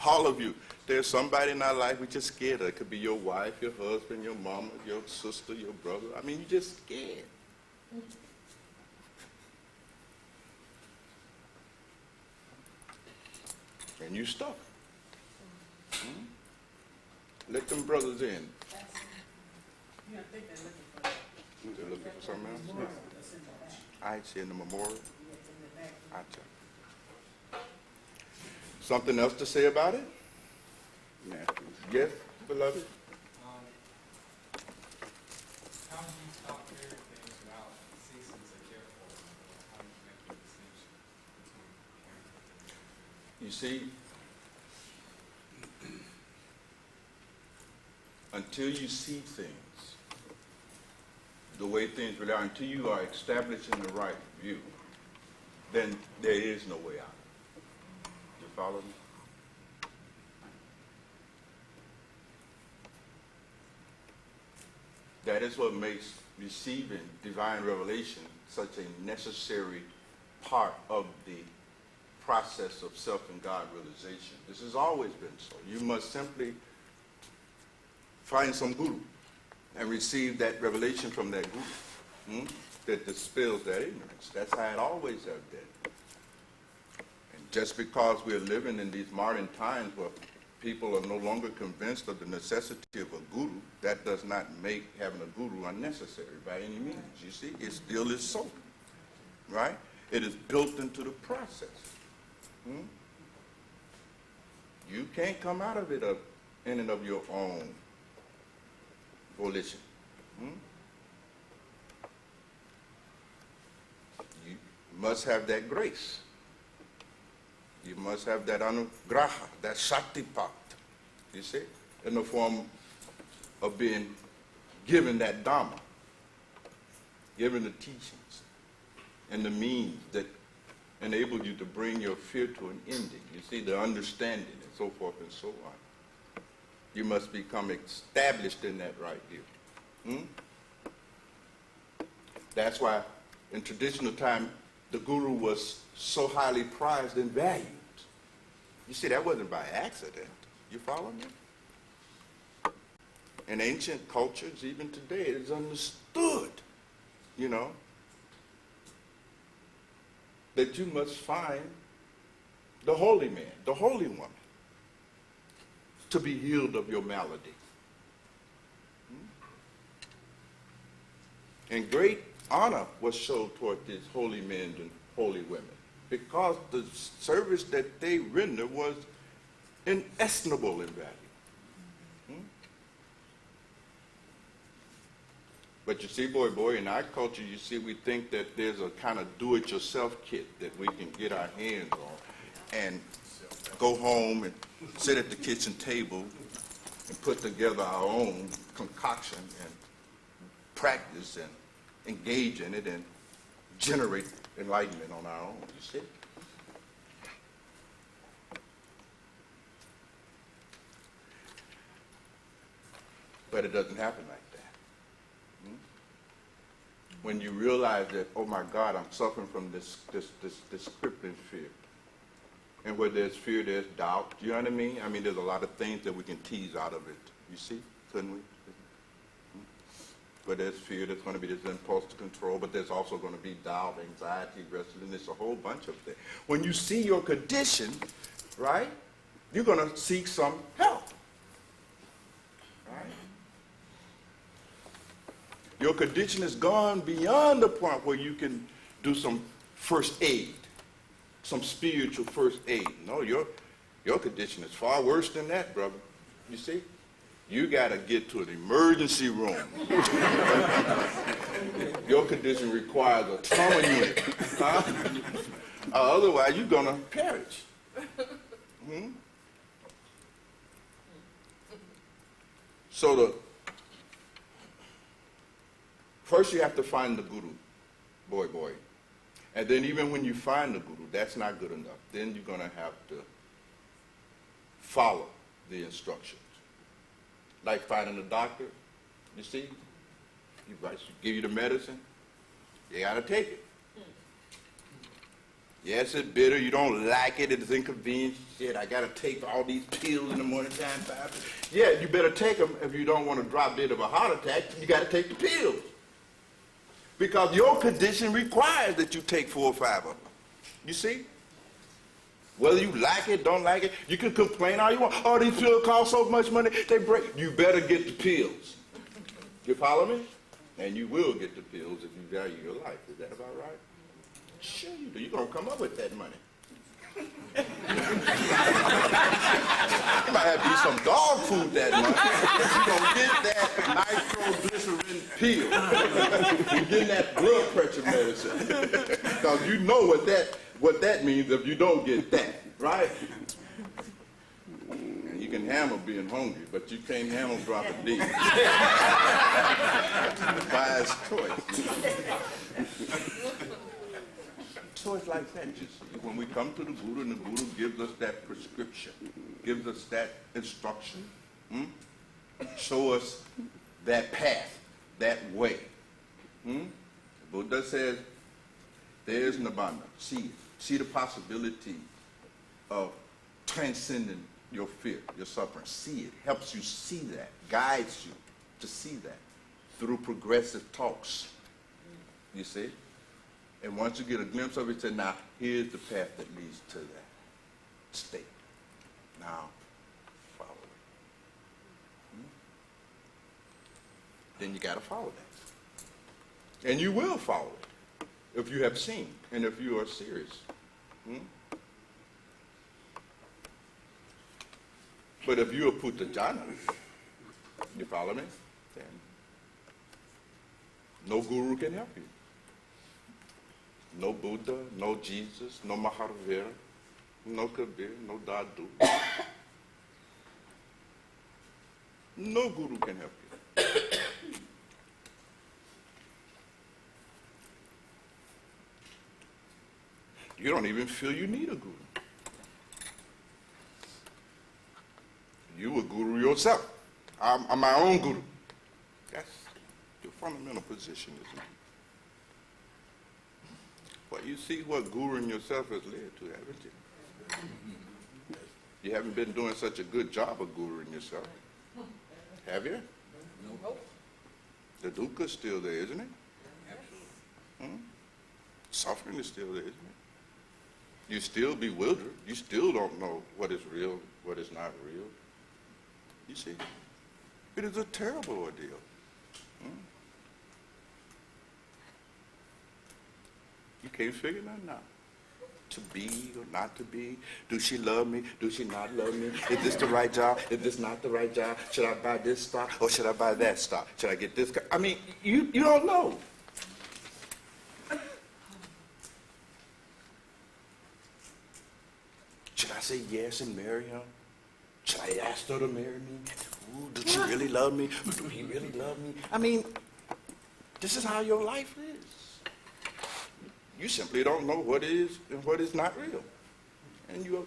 All of you. There's somebody in our life we're just scared of. It could be your wife, your husband, your mama, your sister, your brother. I mean, you're just scared. And you stuck. Let them brothers in. Yeah, I think they're looking for that. They're looking for something else? I see in the memorial. I check. Something else to say about it? Yes, beloved? How do you stop hearing things without ceasing to care for them? How do you make the distinction between caring? You see, until you see things the way things really are, until you are establishing the right view, then there is no way out. You follow me? That is what makes receiving divine revelation such a necessary part of the process of self and God realization. This has always been so. You must simply find some guru and receive that revelation from that guru that dispels that ignorance. That's how it always has been. And just because we're living in these modern times where people are no longer convinced of the necessity of a guru, that does not make having a guru unnecessary by any means. You see, it still is so, right? It is built into the process. You can't come out of it in and of your own volition. You must have that grace. You must have that anugraha, that shaktipat, you see, in the form of being given that dharma, given the teachings and the means that enable you to bring your fear to an ending. You see, the understanding and so forth and so on. You must become established in that right view. That's why in traditional time, the guru was so highly prized and valued. You see, that wasn't by accident. You follow me? in ancient cultures, even today, it is understood, you know, that you must find the holy man, the holy woman, to be healed of your malady. And great honor was shown toward these holy men and holy women because the service that they render was inestimable in value. But you see, boy, in our culture, you see, we think that there's a kind of do-it-yourself kit that we can get our hands on and go home and sit at the kitchen table and put together our own concoction and practice and engage in it and generate enlightenment on our own, you see. But it doesn't happen like that. When you realize that, oh my God, I'm suffering from this crippling fear. And where there's fear, there's doubt. You know what I mean? I mean, there's a lot of things that we can tease out of it. You see? Couldn't we? Where there's fear, there's going to be this impulse to control, but there's also going to be doubt, anxiety, restlessness, a whole bunch of things. When you see your condition, right, you're going to seek some help. Right? Your condition has gone beyond the point where you can do some first aid, some spiritual first aid. No, your condition is far worse than that, brother. You see? You got to get to an emergency room. Your condition requires a trauma unit. Huh? Otherwise, you're going to perish. So first you have to find the guru, boy. And then even when you find the guru, that's not good enough. Then you're going to have to follow the instructions. Like finding a doctor, you see, he give you the medicine, you got to take it. Yes, it's bitter, you don't like it, it's inconvenient. Shit, I got to take all these pills in the morning time. Yeah, you better take them if you don't want to drop dead of a heart attack. You got to take the pills. Because your condition requires that you take 4 or 5 of them. You see? Whether you like it, don't like it, you can complain all you want. Oh, these pills cost so much money, they break. You better get the pills. You follow me? And you will get the pills if you value your life. Is that about right? Sure you do. You're going to come up with that money. You might have to eat some dog food that month. You're going to get that nitroglycerin pill. You're getting that blood pressure medicine. Because you know what that means if you don't get that, right? And you can handle being hungry, but you can't handle dropping dead. Wise choice. Choice like that, you see. When we come to the Guru, and the Guru gives us that prescription, gives us that instruction, show us that path, that way. The Buddha says, there's Nibbana. See the possibility of transcending your fear, your suffering. See it. Helps you see that. Guides you to see that through progressive talks. You see? And once you get a glimpse of it, say, now, here's the path that leads to that state. Now, follow it. Then you got to follow that. And you will follow it if you have seen and if you are serious. But if you are putajana, you follow me? Then no guru can help you. No Buddha, no Jesus, no Mahavira, no Kabir, no Dadu. No guru can help you. You don't even feel you need a guru. You a guru yourself. I'm my own guru. That's your fundamental position, isn't it? But you see what guruing yourself has led to, haven't you? You haven't been doing such a good job of guruing yourself. Have you? The dukkha is still there, isn't it? Absolutely. Suffering is still there, isn't it? You still bewildered. You still don't know what is real, what is not real. You see, it is a terrible ordeal. You can't figure nothing out. To be or not to be? Do she love me? Do she not love me? Is this the right job? Is this not the right job? Should I buy this stock or should I buy that stock? Should I get this car? I mean, you don't know. Should I say yes and marry him? Should I ask her to marry me? Ooh, does she really love me? Or do he really love me? I mean, this is how your life is. You simply don't know what is and what is not real. And you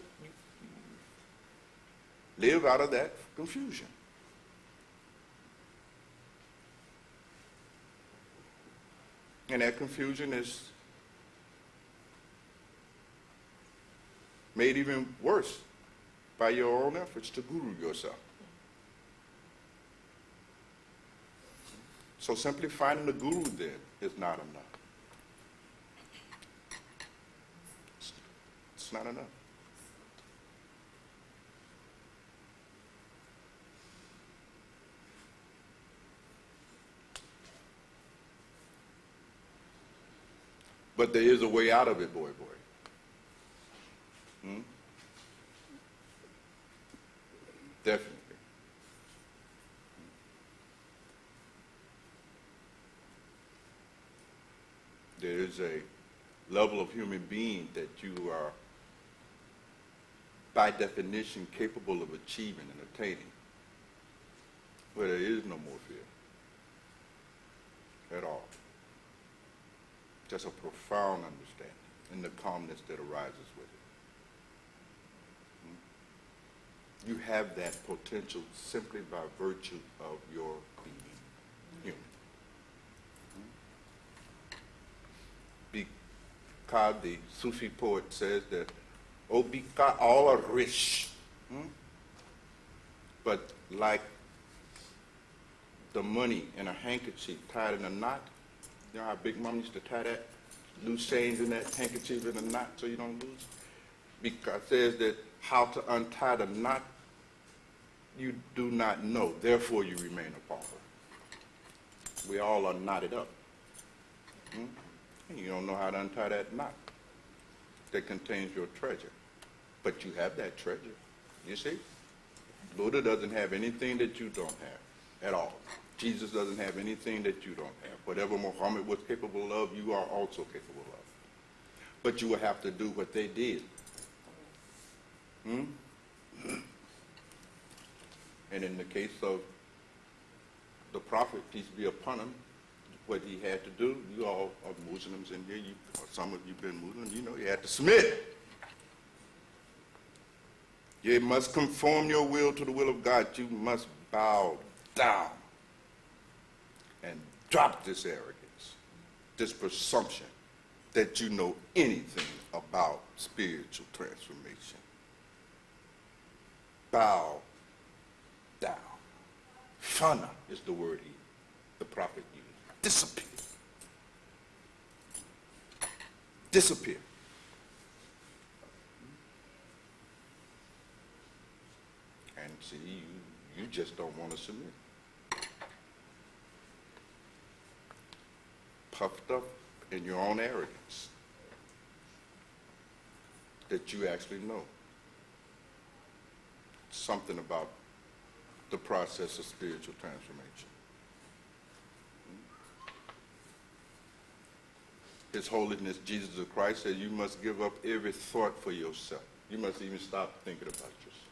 live out of that confusion. And that confusion is made even worse by your own efforts to guru yourself. So simply finding a guru then is not enough. It's not enough. But there is a way out of it, boy. Definitely. There is a level of human being that you are, by definition, capable of achieving and attaining, where there is no more fear at all. Just a profound understanding and the calmness that arises with it. You have that potential simply by virtue of your being human. Because the Sufi poet says that, "Oh, because all are rich." But like the money in a handkerchief tied in a knot, you know how Big Mom used to tie that loose change in that handkerchief in a knot so you don't lose? Because it says that how to untie the knot you do not know, therefore you remain a pauper. We all are knotted up. You don't know how to untie that knot that contains your treasure. But you have that treasure. You see? Buddha doesn't have anything that you don't have at all. Jesus doesn't have anything that you don't have. Whatever Muhammad was capable of, you are also capable of. But you will have to do what they did. And in the case of the Prophet, peace be upon him, what he had to do, you all are Muslims in here, or some of you been Muslim, you know you had to submit. You must conform your will to the will of God. You must bow down and drop this arrogance, this presumption that you know anything about spiritual transformation. Bow down. Fana is the word the prophet used. Disappear. Disappear. And see, you just don't want to submit. Puffed up in your own arrogance that you actually know something about the process of spiritual transformation. His Holiness Jesus the Christ said you must give up every thought for yourself. You must even stop thinking about yourself.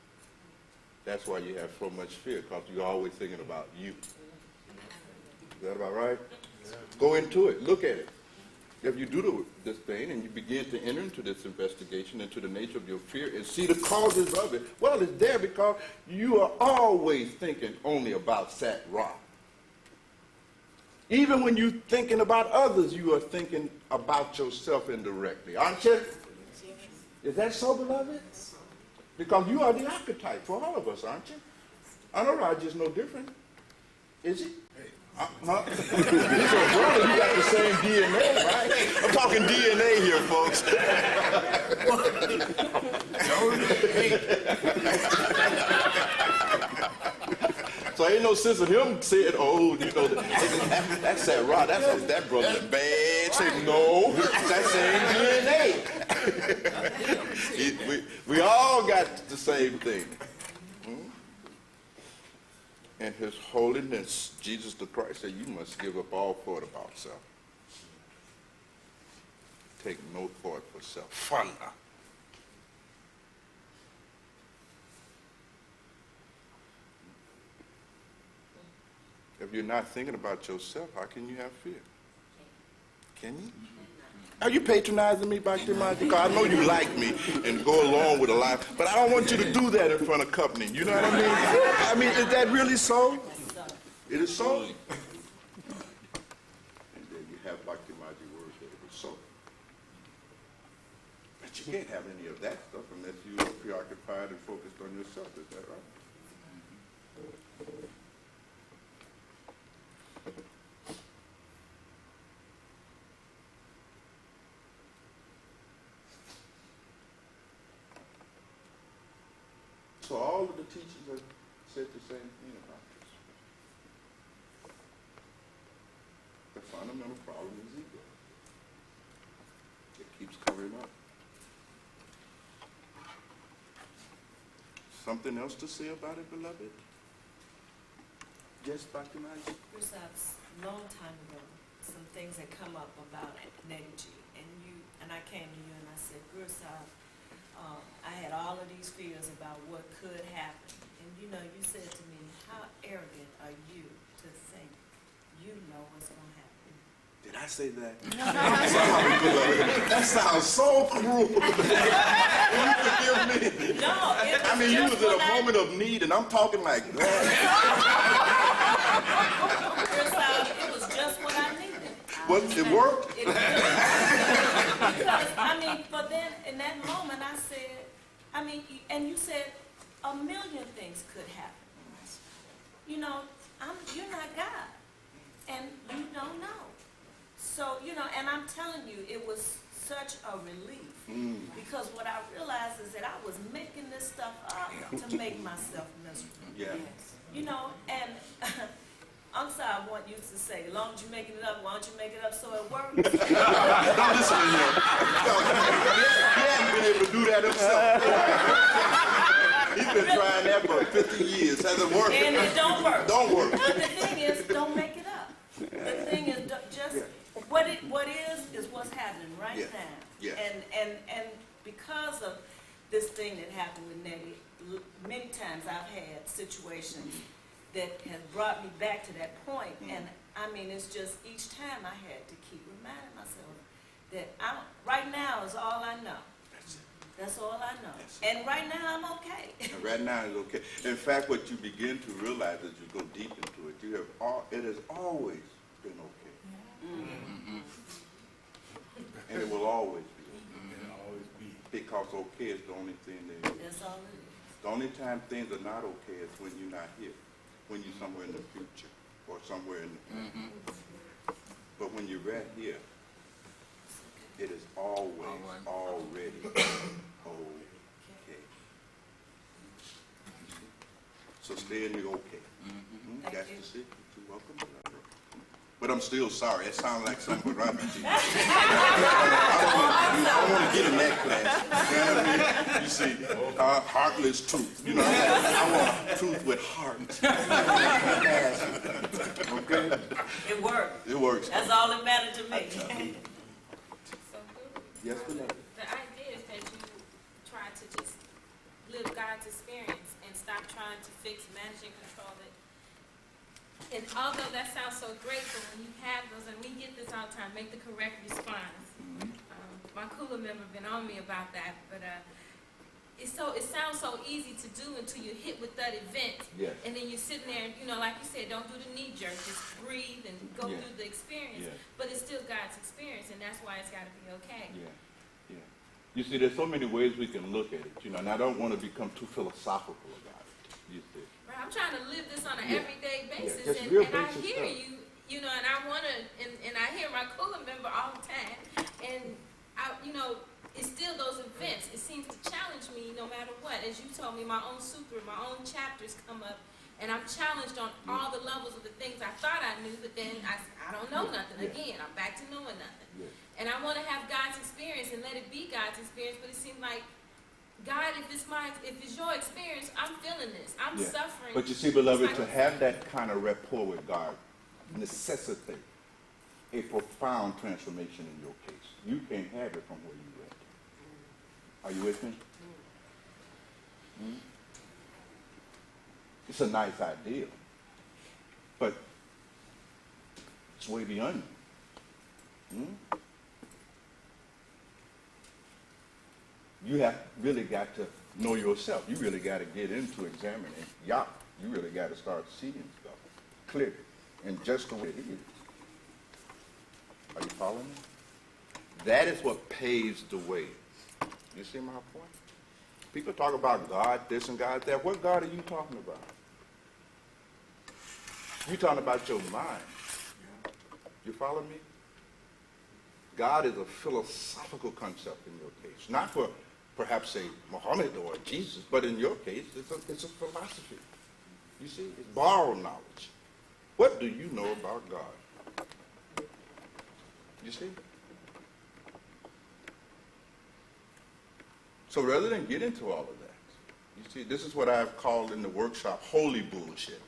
That's why you have so much fear, because you're always thinking about you. Is that about right? Yeah. Go into it. Look at it. If you do this thing and you begin to enter into this investigation, into the nature of your fear, and see the causes of it, well, it's there because you are always thinking only about Sat Ra. Even when you're thinking about others, you are thinking about yourself indirectly, aren't you? Is that so, beloved? Because you are the archetype for all of us, aren't you? Anuraj is no different. Is he? Huh? He's a brother. You got the same DNA, right? I'm talking DNA here, folks. So ain't no sense of him saying, oh, you know, that's that rod. That brother's a bad shape. No, that's same DNA. we all got the same thing. And his holiness, Jesus the Christ, said, you must give up all thought about self. Take no thought for self. Fun. If you're not thinking about yourself, how can you have fear? Can you? Are you patronizing me back there, Because I know you like me and go along with a lot, but I don't want you to do that in front of company. You know what I mean? I mean, is that really so? It is so. And then you have Bhakti Maji words that it was so. But you can't have any of that stuff unless you are preoccupied and focused on yourself. Is that right? So all of the teachers have said the same thing about this. The fundamental problem is ego. It keeps covering up. Something else to say about it, beloved? Yes, Dr. Nice? Bruce, a long time ago, some things had come up about energy, and I came to you and I said, Bruce, I had all of these fears about what could happen. And you know, you said to me, how arrogant are you to think you know what's going to happen? Did I say that? Sorry, beloved. That sounds so cruel. Will you forgive me? No, I mean, you was in a moment of need, and I'm talking like that. Bruce, it was just what I needed. What, it worked? It was because, I mean, but then in that moment I said, and you said a million things could happen. You know, you're not God, and you don't know. So, you know, and I'm telling you, it was such a relief because what I realized is that I was making this stuff up to make myself miserable. Yeah. You know, and I'm sorry, what used to say, as long as you're making it up, why don't you make it up so it works? Don't listen to him. He hasn't been able to do that himself. He's been trying that for 50 years. Hasn't worked. And it don't work. Don't work. But the thing is, don't make it up. The thing is, just what is what's happening right Yeah. now. Yeah. And because of this thing that happened with Nettie, many times I've had situations that has brought me back to that point. And I mean, it's just each time I had to keep reminding myself that right now is all I know. That's all I know. And right now I'm okay. And right now it's okay. In fact, what you begin to realize as you go deep into it, it has always been okay. And it will always be okay. It'll always be. Because okay is the only thing that is. That's all it is. The only time things are not okay is when you're not here, when you're somewhere in the future or somewhere in the past. But when you're right here, it is always already okay. So stay in the okay. That's the secret. You're welcome. But I'm still sorry. It sounds like something right to you. I don't want to get in that class. You know what I mean? You see, heartless truth. You know, I want truth with heart. Okay? It worked. It works. That's all that mattered to me. So good. Yes, beloved. The idea is that you try to just live God's experience and stop trying to fix, manage, and control it. And although that sounds so great, but when you have those, and we get this all the time, make the correct response. My cooler member been on me about that, but it sounds so easy to do until you're hit with that event. Yes. And then you're sitting there, you know, like you said, don't do the knee jerk, just breathe and go Yeah. through the experience. Yeah. But it's still God's experience, and that's why it's got to be okay. Yeah, yeah. You see, there's so many ways we can look at it, you know, and I don't want to become too philosophical about it. You see. Right, I'm trying to live this on an Yeah. everyday basis, just and, real and I basic hear stuff. you, you know, and I wanna, and I hear my cooler member all the time, and you know, it's still those events. It seems to challenge me no matter what. As you told me, my own sutra, my own chapters come up, and I'm challenged on all the levels of the things I thought I knew, but then I don't know nothing. Yeah. Again, I'm back to knowing nothing. Yeah. And I want to have God's experience and let it be God's experience, but it seems like, God, if it's your experience, I'm feeling this. I'm Yeah. suffering. But you see, beloved, It's to like- have that kind of rapport with God necessitates a profound transformation in your case. You can't have it from where you're at. Are you with me? Hmm? It's a nice ideal, but it's way beyond you. Hmm? You have really got to know yourself. You really got to get into examining. Yeah, you really got to start seeing stuff clearly and just the way it is. Are you following me? That is what paves the way. You see my point? People talk about God this and God that. What God are you talking about? You're talking about your mind. You follow me? God is a philosophical concept in your case. Not for perhaps say Muhammad or Jesus, but in your case, it's a philosophy. You see, it's borrowed knowledge. What do you know about God? You see? So rather than get into all of that, you see, this is what I've called in the workshop holy bullshit.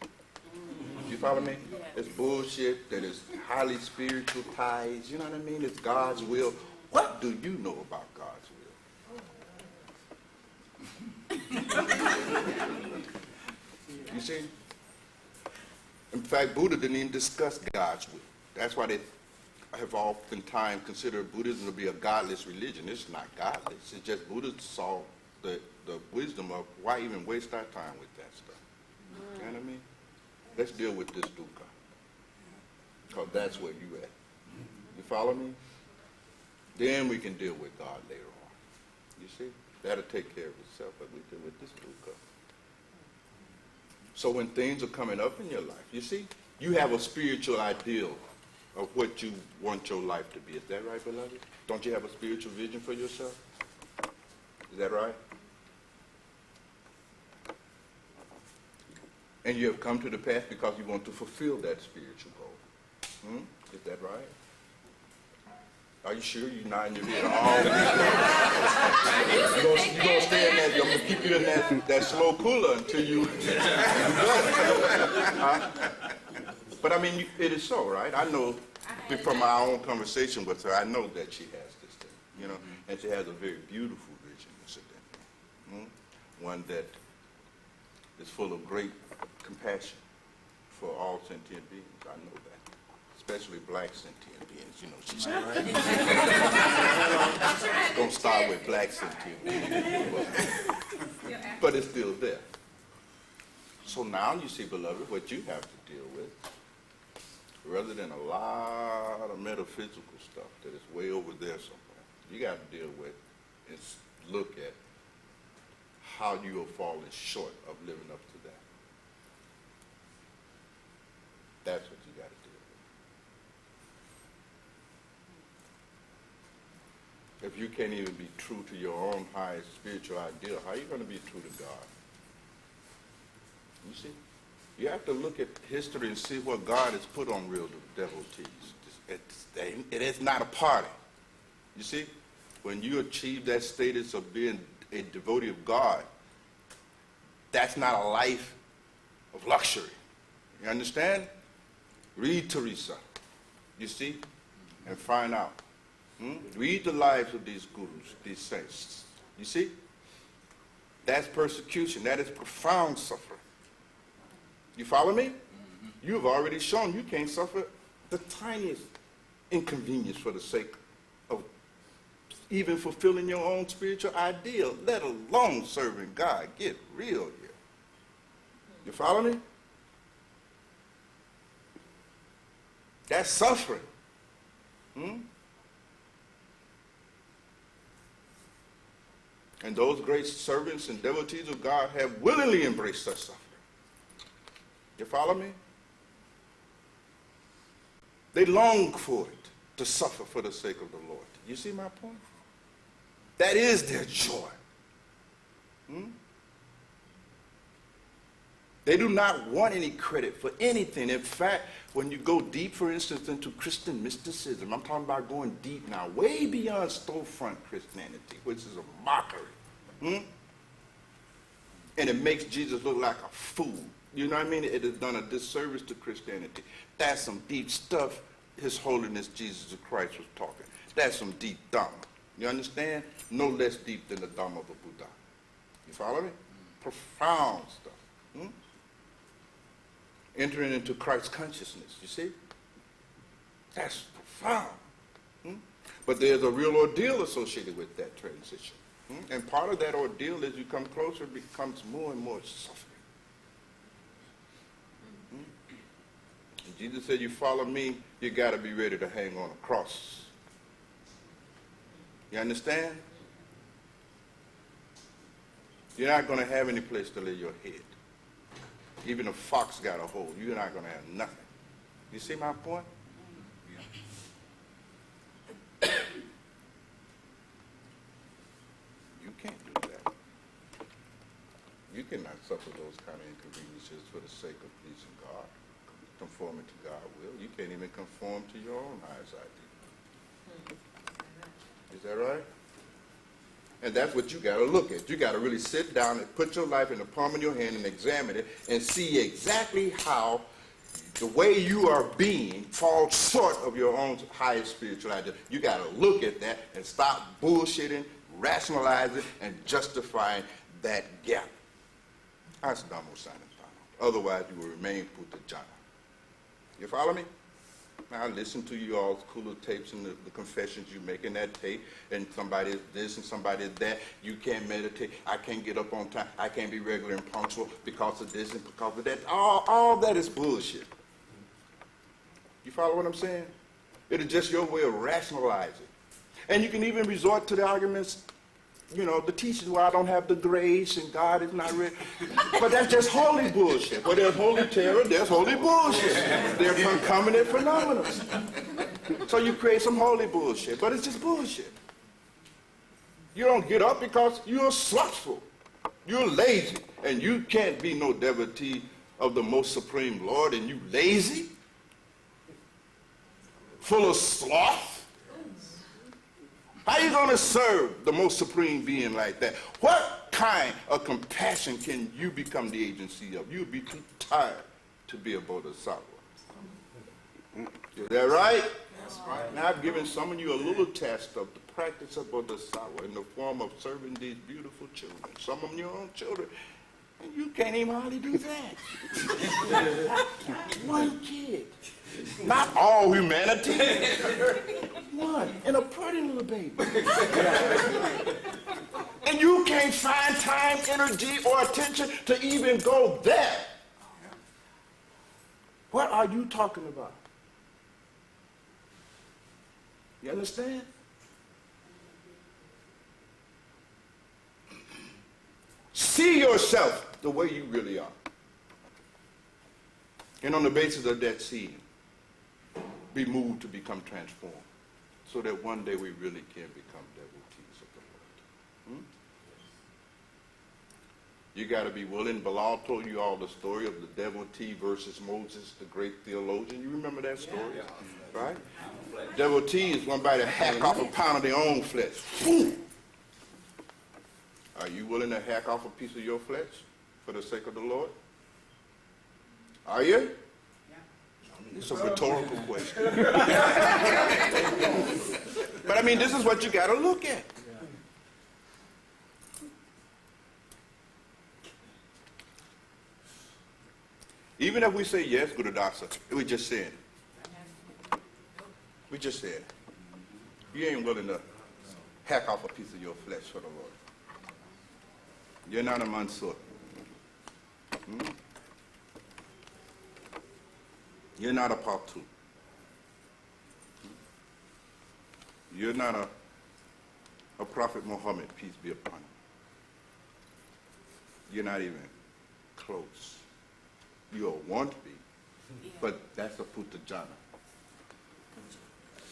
You follow me? It's bullshit that is highly spiritualized. You know what I mean? It's God's will. What do you know about God's will? You see? In fact, Buddha didn't even discuss God's will. That's why they have oftentimes considered Buddhism to be a godless religion. It's not godless. It's just Buddha saw the wisdom of why even waste our time with that stuff. You know what I mean? Let's deal with this dukkha. Because that's where you at. You follow me? Then we can deal with God later on. You see? That'll take care of itself, but we deal with this dukkha. So when things are coming up in your life, you see, you have a spiritual ideal of what you want your life to be. Is that right, beloved? Don't you have a spiritual vision for yourself? Is that right? And you have come to the path because you want to fulfill that spiritual goal. Is that right? Are you sure you're nodding your head? You're going to stay in that, I'm going to keep you in that slow cooler until you But I mean, it is so, right? I know from my own conversation with her, I know that she has this thing, you know, and she has a very beautiful vision, incidentally. One that is full of great compassion for all sentient beings. I know that, especially black sentient beings. You know, she's don't start with black sentient beings, but it's still there. So now you see, beloved, what you have to deal with, rather than a lot of metaphysical stuff that is way over there somewhere, you got to deal with and look at how you are falling short of living up to that. That's what you got to deal with. If you can't even be true to your own highest spiritual ideal, how are you going to be true to God? You see? You have to look at history and see what God has put on real devotees. It is not a party. You see? When you achieve that status of being a devotee of God, that's not a life of luxury. You understand? Read Teresa, you see, and find out. Read the lives of these gurus, these saints. You see? That's persecution. That is profound suffering. You follow me? You've already shown you can't suffer the tiniest inconvenience for the sake of even fulfilling your own spiritual ideal, let alone serving God. Get real here. You follow me? That's suffering. And those great servants and devotees of God have willingly embraced such suffering. You follow me? They long for it, to suffer for the sake of the Lord. You see my point? That is their joy. They do not want any credit for anything. In fact, when you go deep, for instance, into Christian mysticism, I'm talking about going deep now, way beyond storefront Christianity, which is a mockery. And it makes Jesus look like a fool. You know what I mean? It has done a disservice to Christianity. That's some deep stuff His Holiness Jesus Christ was talking. That's some deep Dhamma. You understand? No less deep than the Dhamma of the Buddha. You follow me? Profound stuff. Entering into Christ's consciousness, you see? That's profound. But there's a real ordeal associated with that transition. And part of that ordeal, as you come closer, becomes more and more suffering. And Jesus said, you follow me, you got to be ready to hang on a cross. You understand? You're not going to have any place to lay your head. Even a fox got a hole. You're not going to have nothing. You see my point? You can't do that. You cannot suffer those kind of inconveniences for the sake of pleasing God, conforming to God's will. You can't even conform to your own highest idea. Is that right? And that's what you got to look at. You got to really sit down and put your life in the palm of your hand and examine it and see exactly how the way you are being falls short of your own highest spiritual idea. You got to look at that and stop bullshitting, rationalizing, and justifying that gap. That's Dhammo Sanatana. Otherwise, you will remain Puttha-jana. You follow me? Now, I listen to you all's cooler tapes and the confessions you make in that tape, and somebody is this and somebody is that. You can't meditate. I can't get up on time. I can't be regular and punctual because of this and because of that. All that is bullshit. You follow what I'm saying? It is just your way of rationalizing. And you can even resort to the arguments, you know, the teachers where I don't have the grace and God is not real. But that's just holy bullshit. Where there's holy terror, there's holy bullshit. They're concomitant phenomena. So you create some holy bullshit, but it's just bullshit. You don't get up because you're slothful. You're lazy. And you can't be no devotee of the most supreme Lord and you lazy? Full of sloth? How are you going to serve the most supreme being like that? What kind of compassion can you become the agency of? You'll be too tired to be a bodhisattva. Is that right? That's right. Now I've given some of you a little test of the practice of bodhisattva in the form of serving these beautiful children. Some of them your own children. And you can't even hardly do that. One kid. Not all humanity. One. And a pretty little baby. And you can't find time, energy, or attention to even go there. What are you talking about? You understand? See yourself the way you really are. And on the basis of that seeing, be moved to become transformed so that one day we really can become devotees of the Lord. You got to be willing. Bilal told you all the story of the devotee versus Moses, the great theologian. You remember that story? Yeah. Right? Devotee is one by to hack off a pound of their own flesh. Are you willing to hack off a piece of your flesh for the sake of the Lord? Are you? It's a rhetorical question. But I mean, this is what you got to look at. Even if we say yes, Guru Dasa, we just said. We just said. You ain't willing to hack off a piece of your flesh for the Lord. You're not a Mansur. You're not a Patu. You're not a Prophet Muhammad, peace be upon him. You're not even close. You'll want to be, Yeah. but that's a putajana.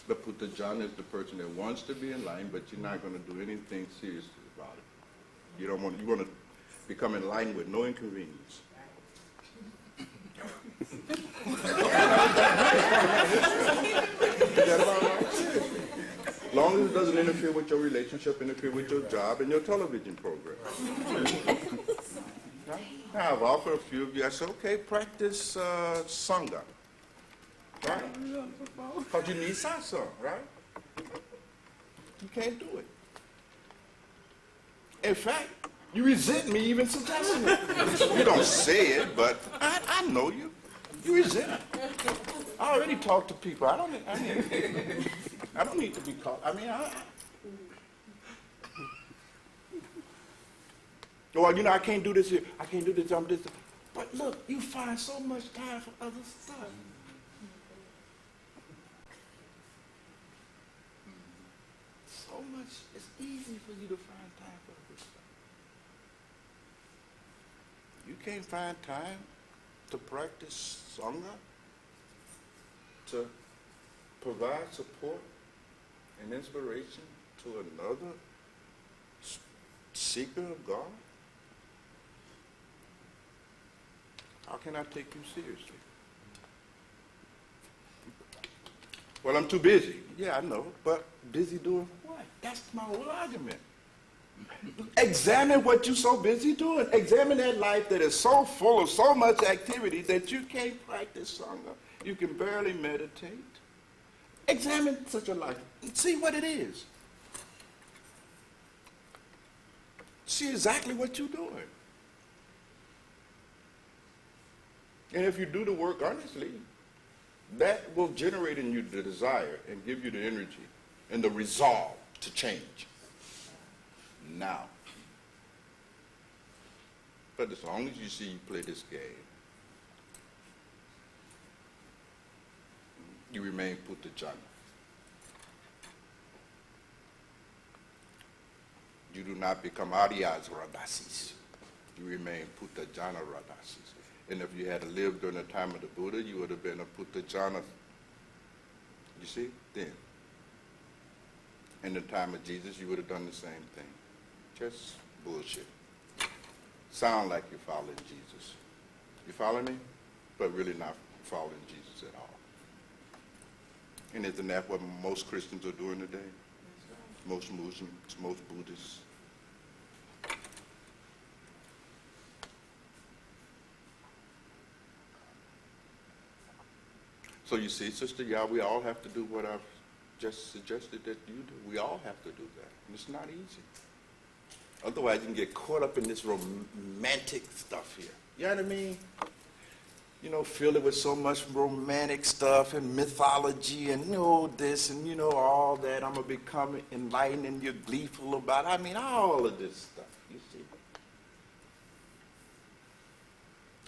The putajana is the person that wants to be enlightened, but you're not going to do anything seriously about it. You want to become enlightened with no inconvenience. As long as it doesn't interfere with your relationship, interfere with your job and your television program. Now, I've offered a few of you, I said, okay, practice Sangha. Right? Because you need satsang, right? You can't do it. In fact, you resent me even suggesting it. You don't say it, but I know you. You resent it. I already talked to people. I don't need to be called. Well, I can't do this here. I can't do this. I'm this. But look, you find so much time for other stuff. So much. It's easy for you to find time for other stuff. You can't find time to practice Sangha, to provide support and inspiration to another seeker of God? How can I take you seriously? Well, I'm too busy. Yeah, I know, but busy doing what? That's my whole argument. Examine what you're so busy doing. Examine that life that is so full of so much activity that you can't practice Sangha. You can barely meditate. Examine such a life and see what it is. See exactly what you're doing. And if you do the work honestly, that will generate in you the desire and give you the energy and the resolve to change. Now. But as long as you see you play this game, you remain putajana. You do not become Aryas Radasis. You remain putajana Radasis. And if you had lived during the time of the Buddha, you would have been a putajana. You see? Then. In the time of Jesus, you would have done the same thing. Just bullshit. Sound like you're following Jesus. You follow me? But really not following Jesus at all. And isn't that what most Christians are doing today? Most Muslims, most Buddhists. So you see, Sister Yah, we all have to do what I've just suggested that you do. We all have to do that. And it's not easy. Otherwise, you can get caught up in this romantic stuff here. You know what I mean? Fill it with so much romantic stuff and mythology and, this and, all that. I'm going to become enlightened and you're gleeful about it. All of this stuff, you see.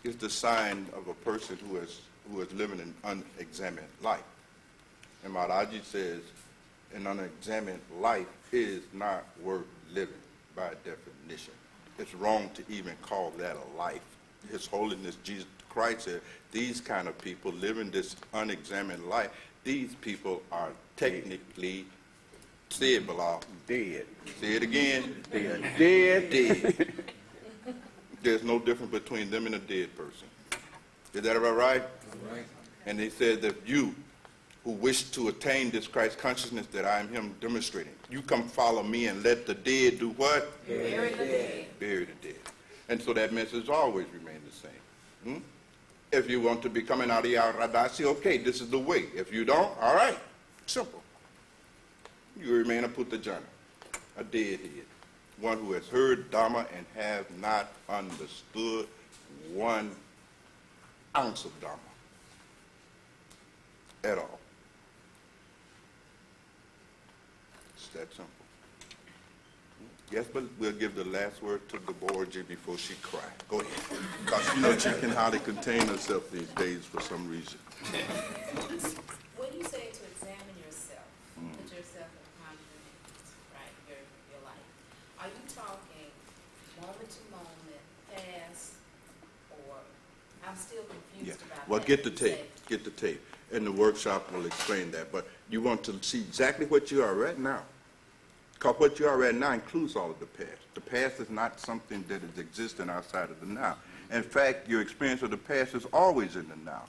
It's the sign of a person who is living an unexamined life. And Maharaji says, an unexamined life is not worth living by definition. It's wrong to even call that a life. His Holiness Jesus Christ said, these kind of people living this unexamined life, these people are technically dead. Say it again. They are dead. There's no difference between them and a dead person. Is that about right? Right. And he said that you who wish to attain this Christ consciousness that I am him demonstrating, you come follow me and let the dead do what? Bury the dead. Bury the dead. And so that message always remains the same. If you want to become an Arya Radasi, okay, this is the way. If you don't, all right, simple. You remain a putajana, a deadhead, one who has heard Dhamma and have not understood 1 ounce of Dhamma at all. It's that simple. Yes, but we'll give the last word to the Borgia before she cries. Go ahead. Because she can hardly contain herself these days for some reason. When you say to examine yourself, put yourself in a conscious, right, your life, are you talking moment to moment, past, or I'm still Yeah. confused about Well, that. get the You tape, get the tape, and the workshop will explain that. But you want to see exactly what you are right now. Because what you are right now includes all of the past. The past is not something that is existing outside of the now. In fact, your experience of the past is always in the now.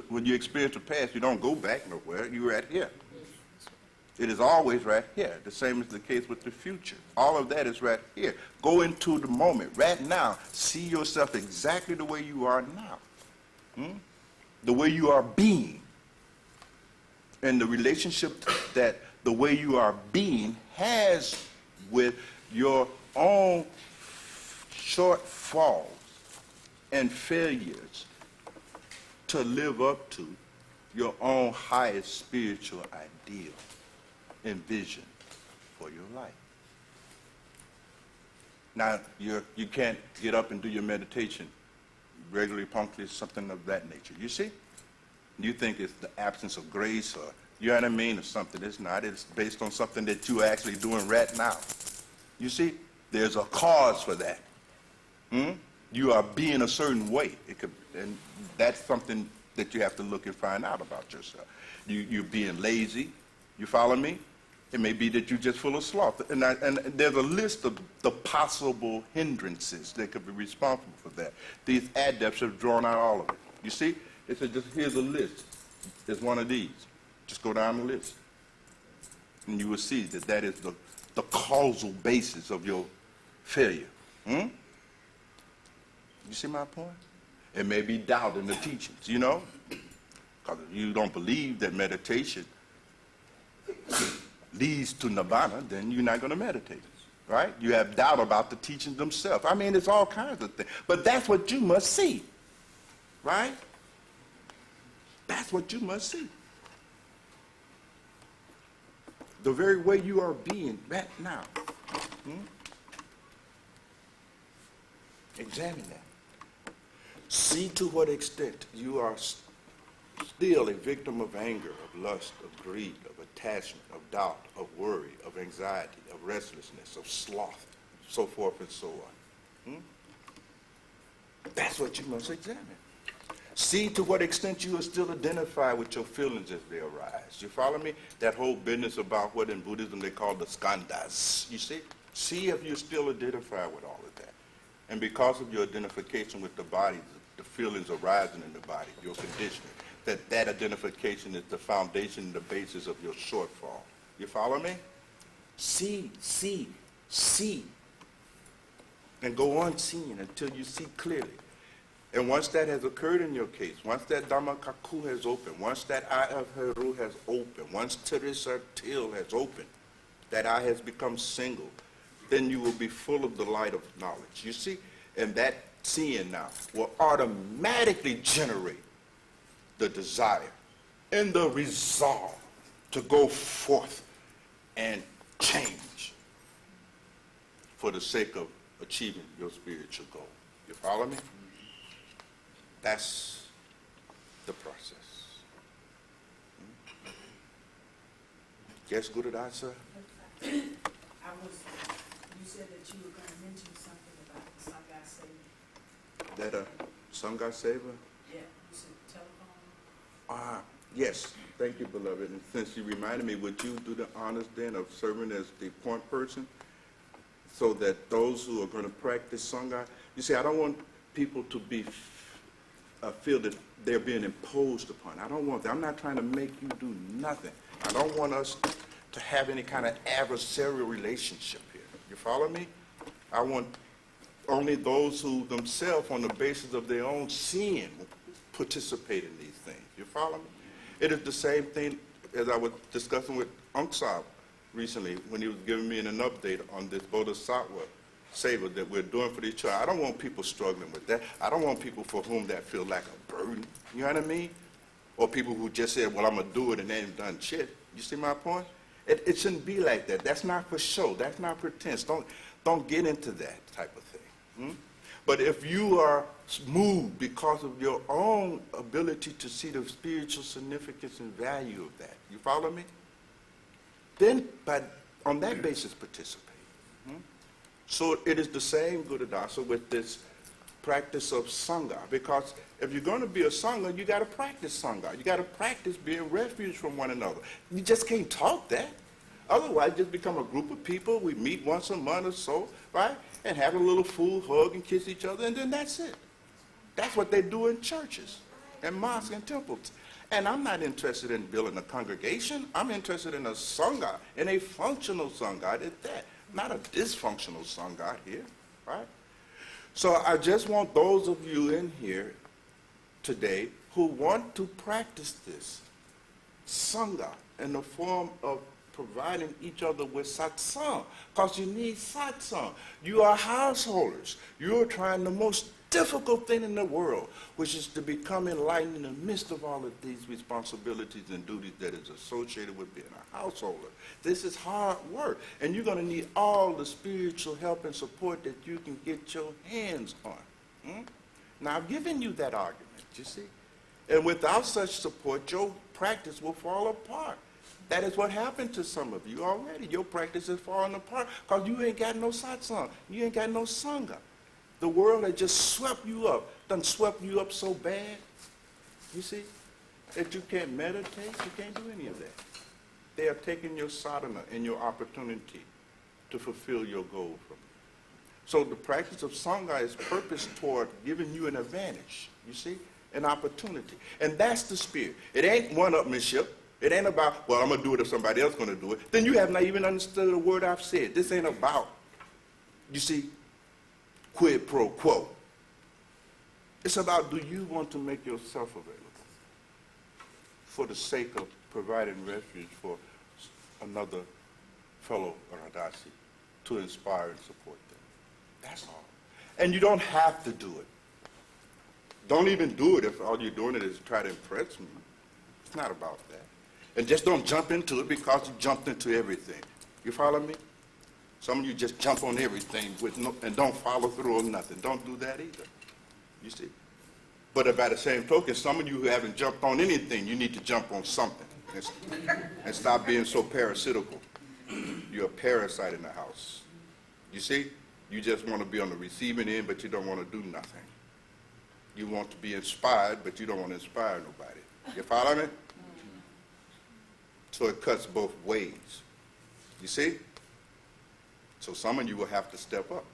When you experience the past, you don't go back nowhere. You're right here. It is always right here. The same is the case with the future. All of that is right here. Go into the moment right now. See yourself exactly the way you are now. The way you are being. And the relationship that the way you are being has with your own shortfalls and failures to live up to your own highest spiritual ideal and vision for your life. Now, you can't get up and do your meditation regularly, punctually, something of that nature. You see? You think it's the absence of grace or, you know what I mean, or something. It's not. It's based on something that you're actually doing right now. You see? There's a cause for that. You are being a certain way. And that's something that you have to look and find out about yourself. You're being lazy. You follow me? It may be that you're just full of sloth. And there's a list of the possible hindrances that could be responsible for that. These adepts have drawn out all of it. You see? They said, just here's a list. There's one of these. Just go down the list. And you will see that that is the causal basis of your failure. You see my point? It may be doubt in the teachings, you know? Because if you don't believe that meditation leads to nirvana, then you're not going to meditate, right? You have doubt about the teachings themselves. I mean, it's all kinds of things. But that's what you must see, right? That's what you must see. The very way you are being right now. Examine that. See to what extent you are still a victim of anger, of lust, of greed, of attachment, of doubt, of worry, of anxiety, of restlessness, of sloth, so forth and so on. That's what you must examine. See to what extent you are still identified with your feelings as they arise. You follow me? That whole business about what in Buddhism they call the skandhas. You see? See if you're still identified with all of that. And because of your identification with the body, the feelings arising in the body, your conditioning, that identification is the foundation and the basis of your shortfall. You follow me? See. And go on seeing until you see clearly. And once that has occurred in your case, once that Dhammakaku has opened, once that eye of Heru has opened, once Teresa Till has opened, that eye has become single, then you will be full of the light of knowledge. You see? And that seeing now will automatically generate the desire and the resolve to go forth and change for the sake of achieving your spiritual goal. You follow me? That's the process. Yes, good at sir? You said that you were going to mention something about the Sangha Seva. That Sangha Seva? Yeah, you said telephone. Yes, thank you, beloved. And since you reminded me, would you do the honors then of serving as the point person so that those who are going to practice Sangha, you see, I don't want people to be feel that they're being imposed upon. I don't want that. I'm not trying to make you do nothing. I don't want us to have any kind of adversarial relationship here. You follow me? I want only those who themselves, on the basis of their own seeing, participate in these things. You follow me? It is the same thing as I was discussing with Unksab recently when he was giving me an update on this Bodhisattva Seva that we're doing for each other. I don't want people struggling with that. I don't want people for whom that feels like a burden. You know what I mean? Or people who just said, well, I'm going to do it and they ain't done shit. You see my point? It shouldn't be like that. That's not for show. That's not pretense. Don't get into that type of thing. But if you are moved because of your own ability to see the spiritual significance and value of that, you follow me? Then, on that basis, participate. So it is the same, Guru Dasa, with this practice of Sangha, because if you're going to be a Sangha, you got to practice Sangha. You got to practice being refuge from one another. You just can't talk that. Otherwise, just become a group of people. We meet once a month or so, right? And have a little food, hug, and kiss each other, and then that's it. That's what they do in churches and mosques and temples. And I'm not interested in building a congregation. I'm interested in a Sangha, in a functional Sangha at that, not a dysfunctional Sangha here, right? So I just want those of you in here today who want to practice this Sangha in the form of providing each other with satsang, because you need satsang. You are householders. You're trying the most difficult thing in the world, which is to become enlightened in the midst of all of these responsibilities and duties that is associated with being a householder. This is hard work, and you're going to need all the spiritual help and support that you can get your hands on. Now, I've given you that argument, you see. And without such support, your practice will fall apart. That is what happened to some of you already. Your practice is falling apart because you ain't got no satsang. You ain't got no sangha. The world has just swept you up, done swept you up so bad, you see, that you can't meditate, you can't do any of that. They are taking your sadhana and your opportunity to fulfill your goal from you. So the practice of sangha is purposed toward giving you an advantage, you see, an opportunity. And that's the spirit. It ain't one-upmanship. It ain't about, well, I'm going to do it if somebody else is going to do it. Then you have not even understood a word I've said. This ain't about, you see, quid pro quo. It's about, do you want to make yourself available for the sake of providing refuge for another fellow Radhasi to inspire and support them? That's all. And you don't have to do it. Don't even do it if all you're doing it is to try to impress me. It's not about that. And just don't jump into it because you jumped into everything. You follow me? Some of you just jump on everything and don't follow through on nothing. Don't do that either. You see? But by the same token, some of you who haven't jumped on anything, you need to jump on something and stop being so parasitical. You're a parasite in the house. You see? You just want to be on the receiving end, but you don't want to do nothing. You want to be inspired, but you don't want to inspire nobody. You follow me? So it cuts both ways. You see? So some of you will have to step up.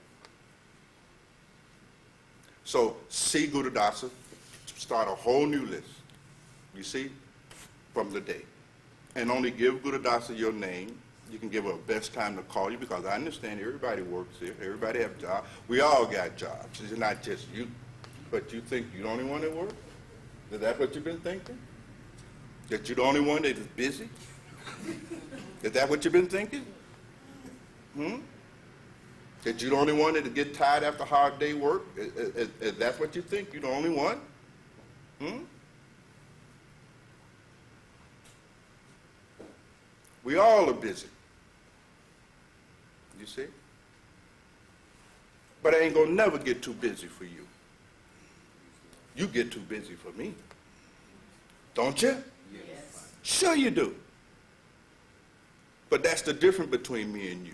So see Guru Dasa, start a whole new list, you see, from the day. And only give Guru Dasa your name. You can give her a best time to call you, because I understand everybody works here. Everybody have jobs. We all got jobs. It's not just you. But you think you're the only one that works? Is that what you've been thinking? That you're the only one that is busy? Is that what you've been thinking? That you're the only one that get tired after hard day work? Is that what you think? You're the only one? We all are busy. You see? But I ain't gonna never get too busy for you. You get too busy for me. Don't you? Yes. Sure you do. But that's the difference between me and you.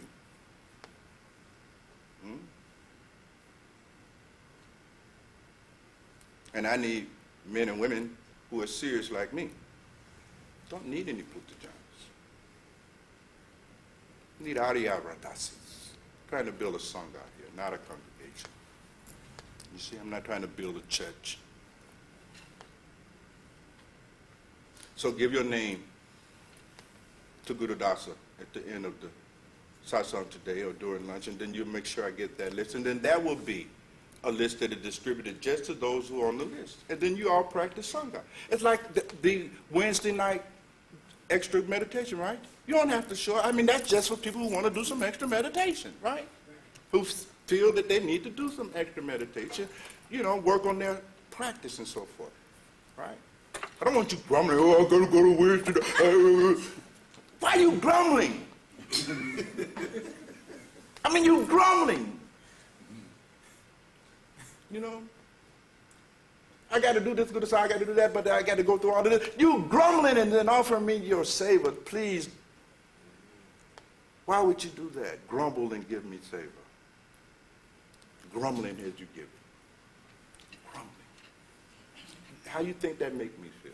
And I need men and women who are serious like me. Don't need any Puttajanas. Need Aryavadasis. Trying to build a sangha here, not a congregation. You see, I'm not trying to build a church. So give your name to Guru Dasa at the end of the satsang today or during lunch, and then you'll make sure I get that list. And then that will be a list that is distributed just to those who are on the list. And then you all practice sangha. It's like the Wednesday night extra meditation, right? You don't have to show. I mean, that's just for people who want to do some extra meditation, right? Who feel that they need to do some extra meditation, you know, work on their practice and so forth, right? I don't want you grumbling, oh, I gotta go to Wednesday. Why are you grumbling? I mean, you're grumbling. You know? I got to do this, I got to do that, but I got to go through all of this. You grumbling and then offering me your savor, please. Why would you do that? Grumble and give me savor. Grumbling as you give it. How you think that make me feel?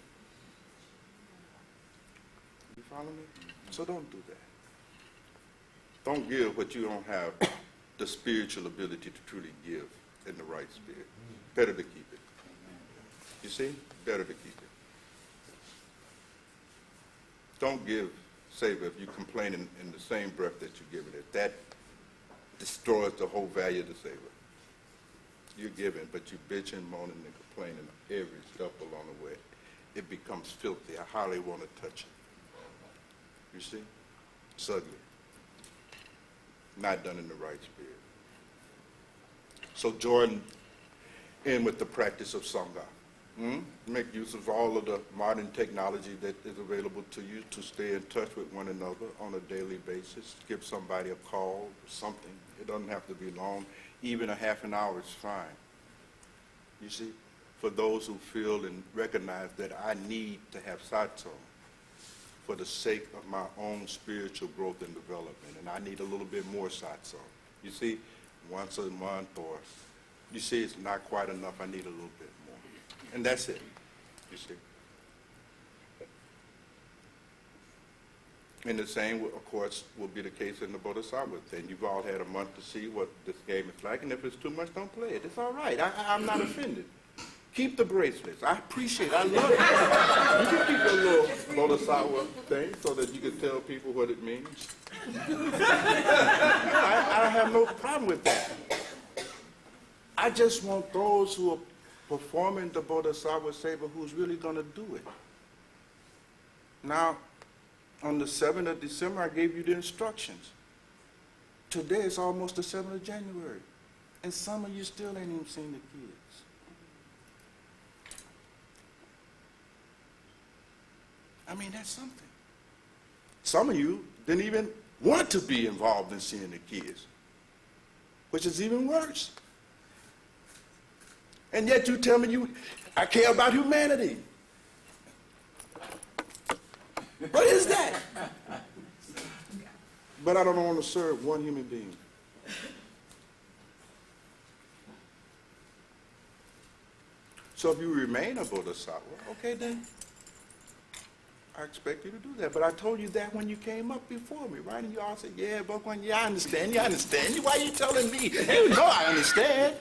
You follow me? So don't do that. Don't give what you don't have the spiritual ability to truly give in the right spirit. Better to keep it. You see? Better to keep it. Don't give savor if you complain in the same breath that you're giving it. That destroys the whole value of the savor. You're giving, but you're bitching, moaning, and complaining every step along the way. It becomes filthy. I hardly want to touch it. You see? It's ugly. Not done in the right spirit. So join in with the practice of Sangha. Make use of all of the modern technology that is available to you to stay in touch with one another on a daily basis. Give somebody a call or something. It doesn't have to be long. Even a half an hour is fine. You see? For those who feel and recognize that I need to have satsang for the sake of my own spiritual growth and development, and I need a little bit more satsang. You see? Once a month, or you see it's not quite enough, I need a little bit more. And that's it, you see. And the same, of course, will be the case in the Bodhisattva thing. You've all had a month to see what this game is like, and if it's too much, don't play it. It's all right. I'm not offended. Keep the bracelets. I appreciate it. I love it. You can keep your little Bodhisattva thing so that you can tell people what it means. I have no problem with that. I just want those who are performing the Bodhisattva Savor who's really going to do it. Now, on the 7th of December, I gave you the instructions. Today is almost the 7th of January, and some of you still ain't even seen the kids. I mean, that's something. Some of you didn't even want to be involved in seeing the kids, which is even worse. And yet you tell me I care about humanity. What is that? But I don't want to serve one human being. So if you remain a Bodhisattva, okay then, I expect you to do that. But I told you that when you came up before me, right? And you all said, yeah, Bhagwan, yeah, I understand. Why are you telling me? You know I understand.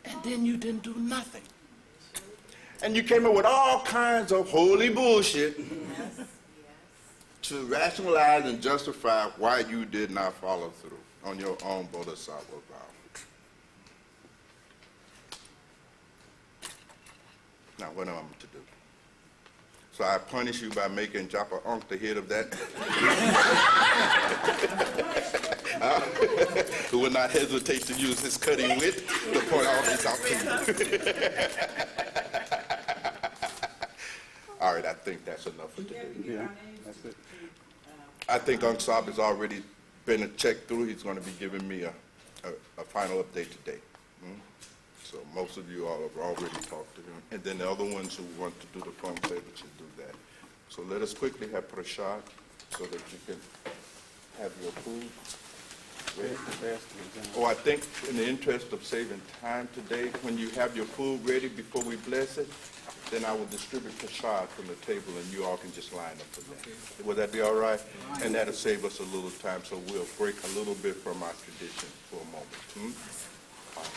And then you didn't do nothing. And you came up with all kinds of holy bullshit to rationalize and justify why you did not follow through on your own Bodhisattva vow. Now, what am I to do? So I punish you by making Japa Ankh the head of that who will not hesitate to use his cutting wit to point all this out to you. All right, I think that's enough for today. Yeah, that's it. I think Ankh Sahib has already been checked through. He's going to be giving me a final update today. So most of you all have already talked to him. And then the other ones who want to do the phone saver should do that. So let us quickly have prasad so that you can have your food ready. Oh, I think in the interest of saving time today, when you have your food ready before we bless it, then I will distribute prasad from the table and you all can just line up for that. Would that be all right? And that'll save us a little time, so we'll break a little bit from our tradition for a moment. All right.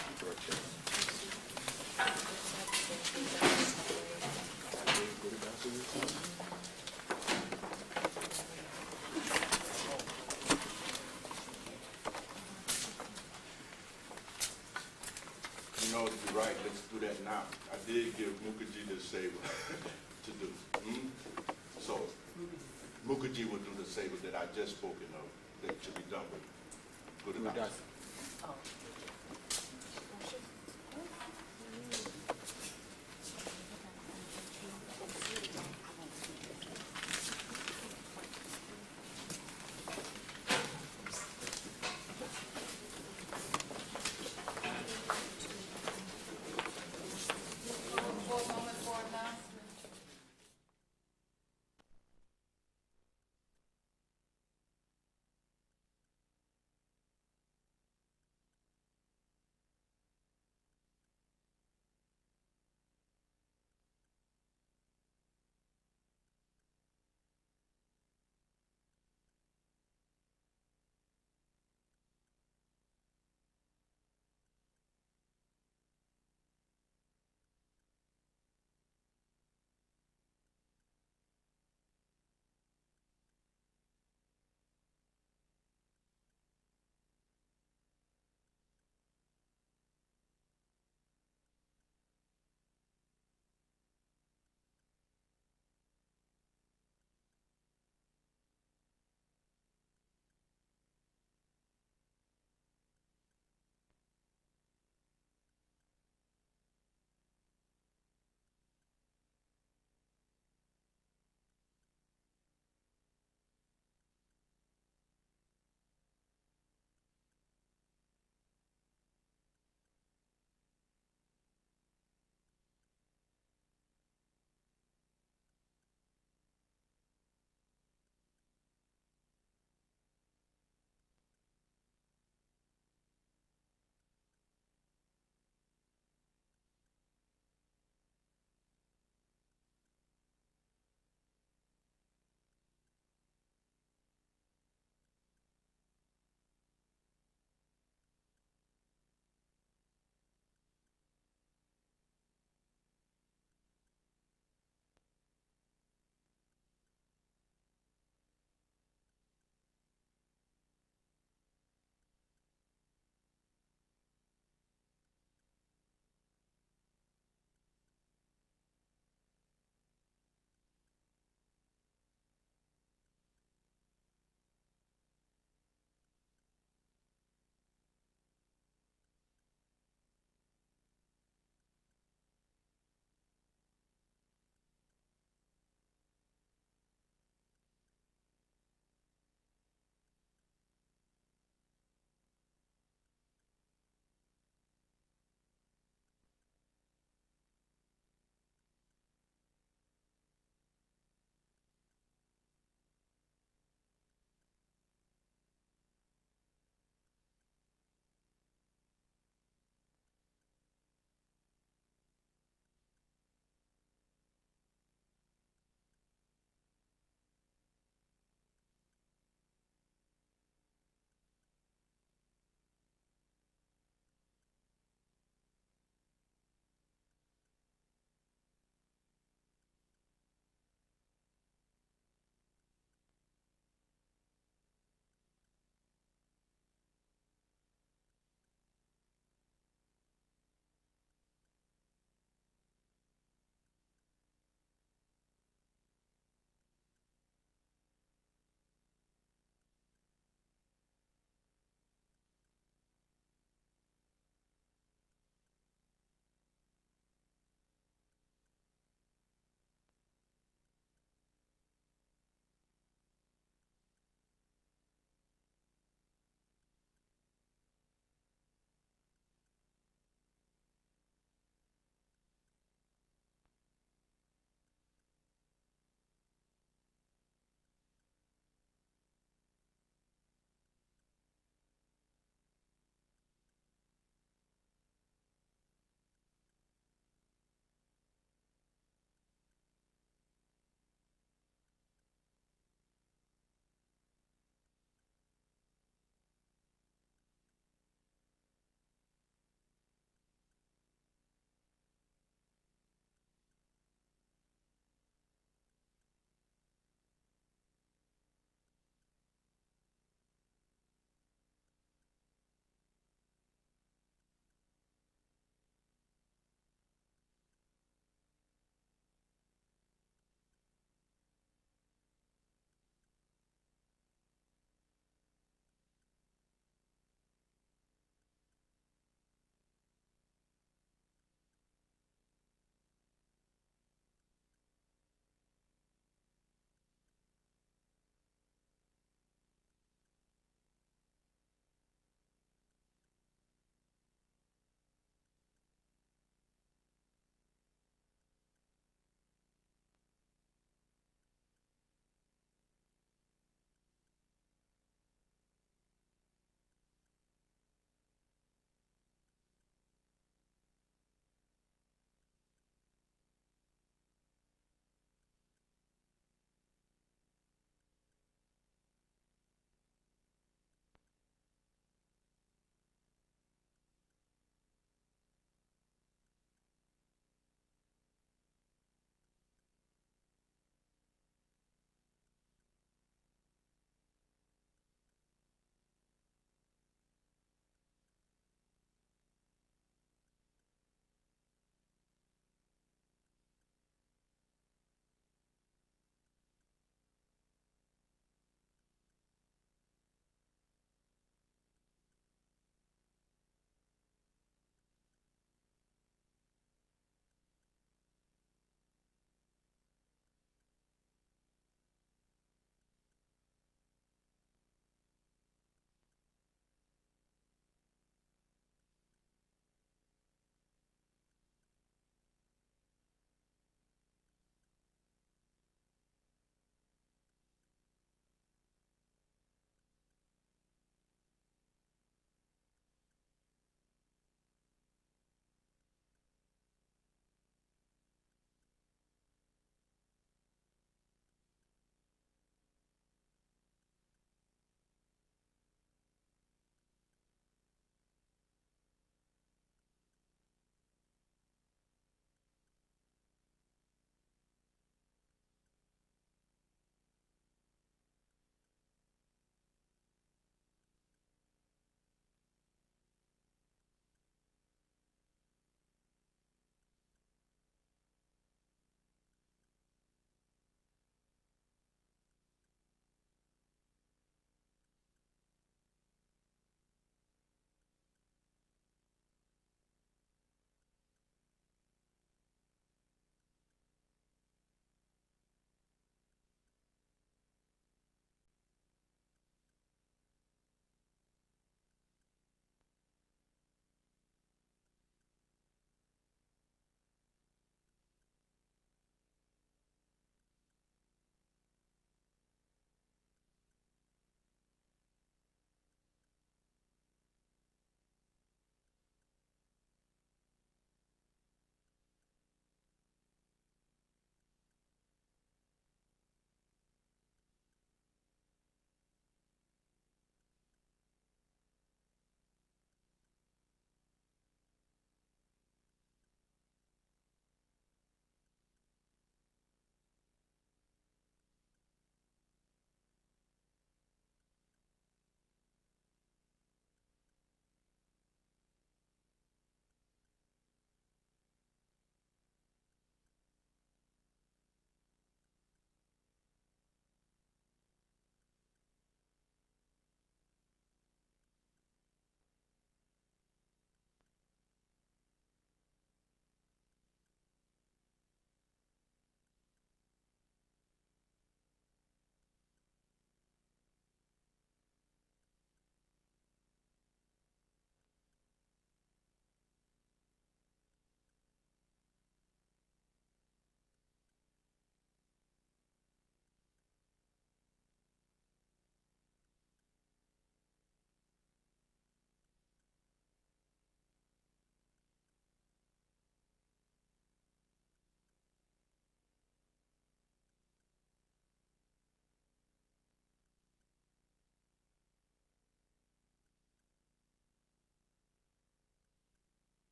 You know, you're right, let's do that now. I did give Mukherjee the savor to do. So, Mukherjee will do the savor that I just spoken of, that should be done with. Good enough. Oh.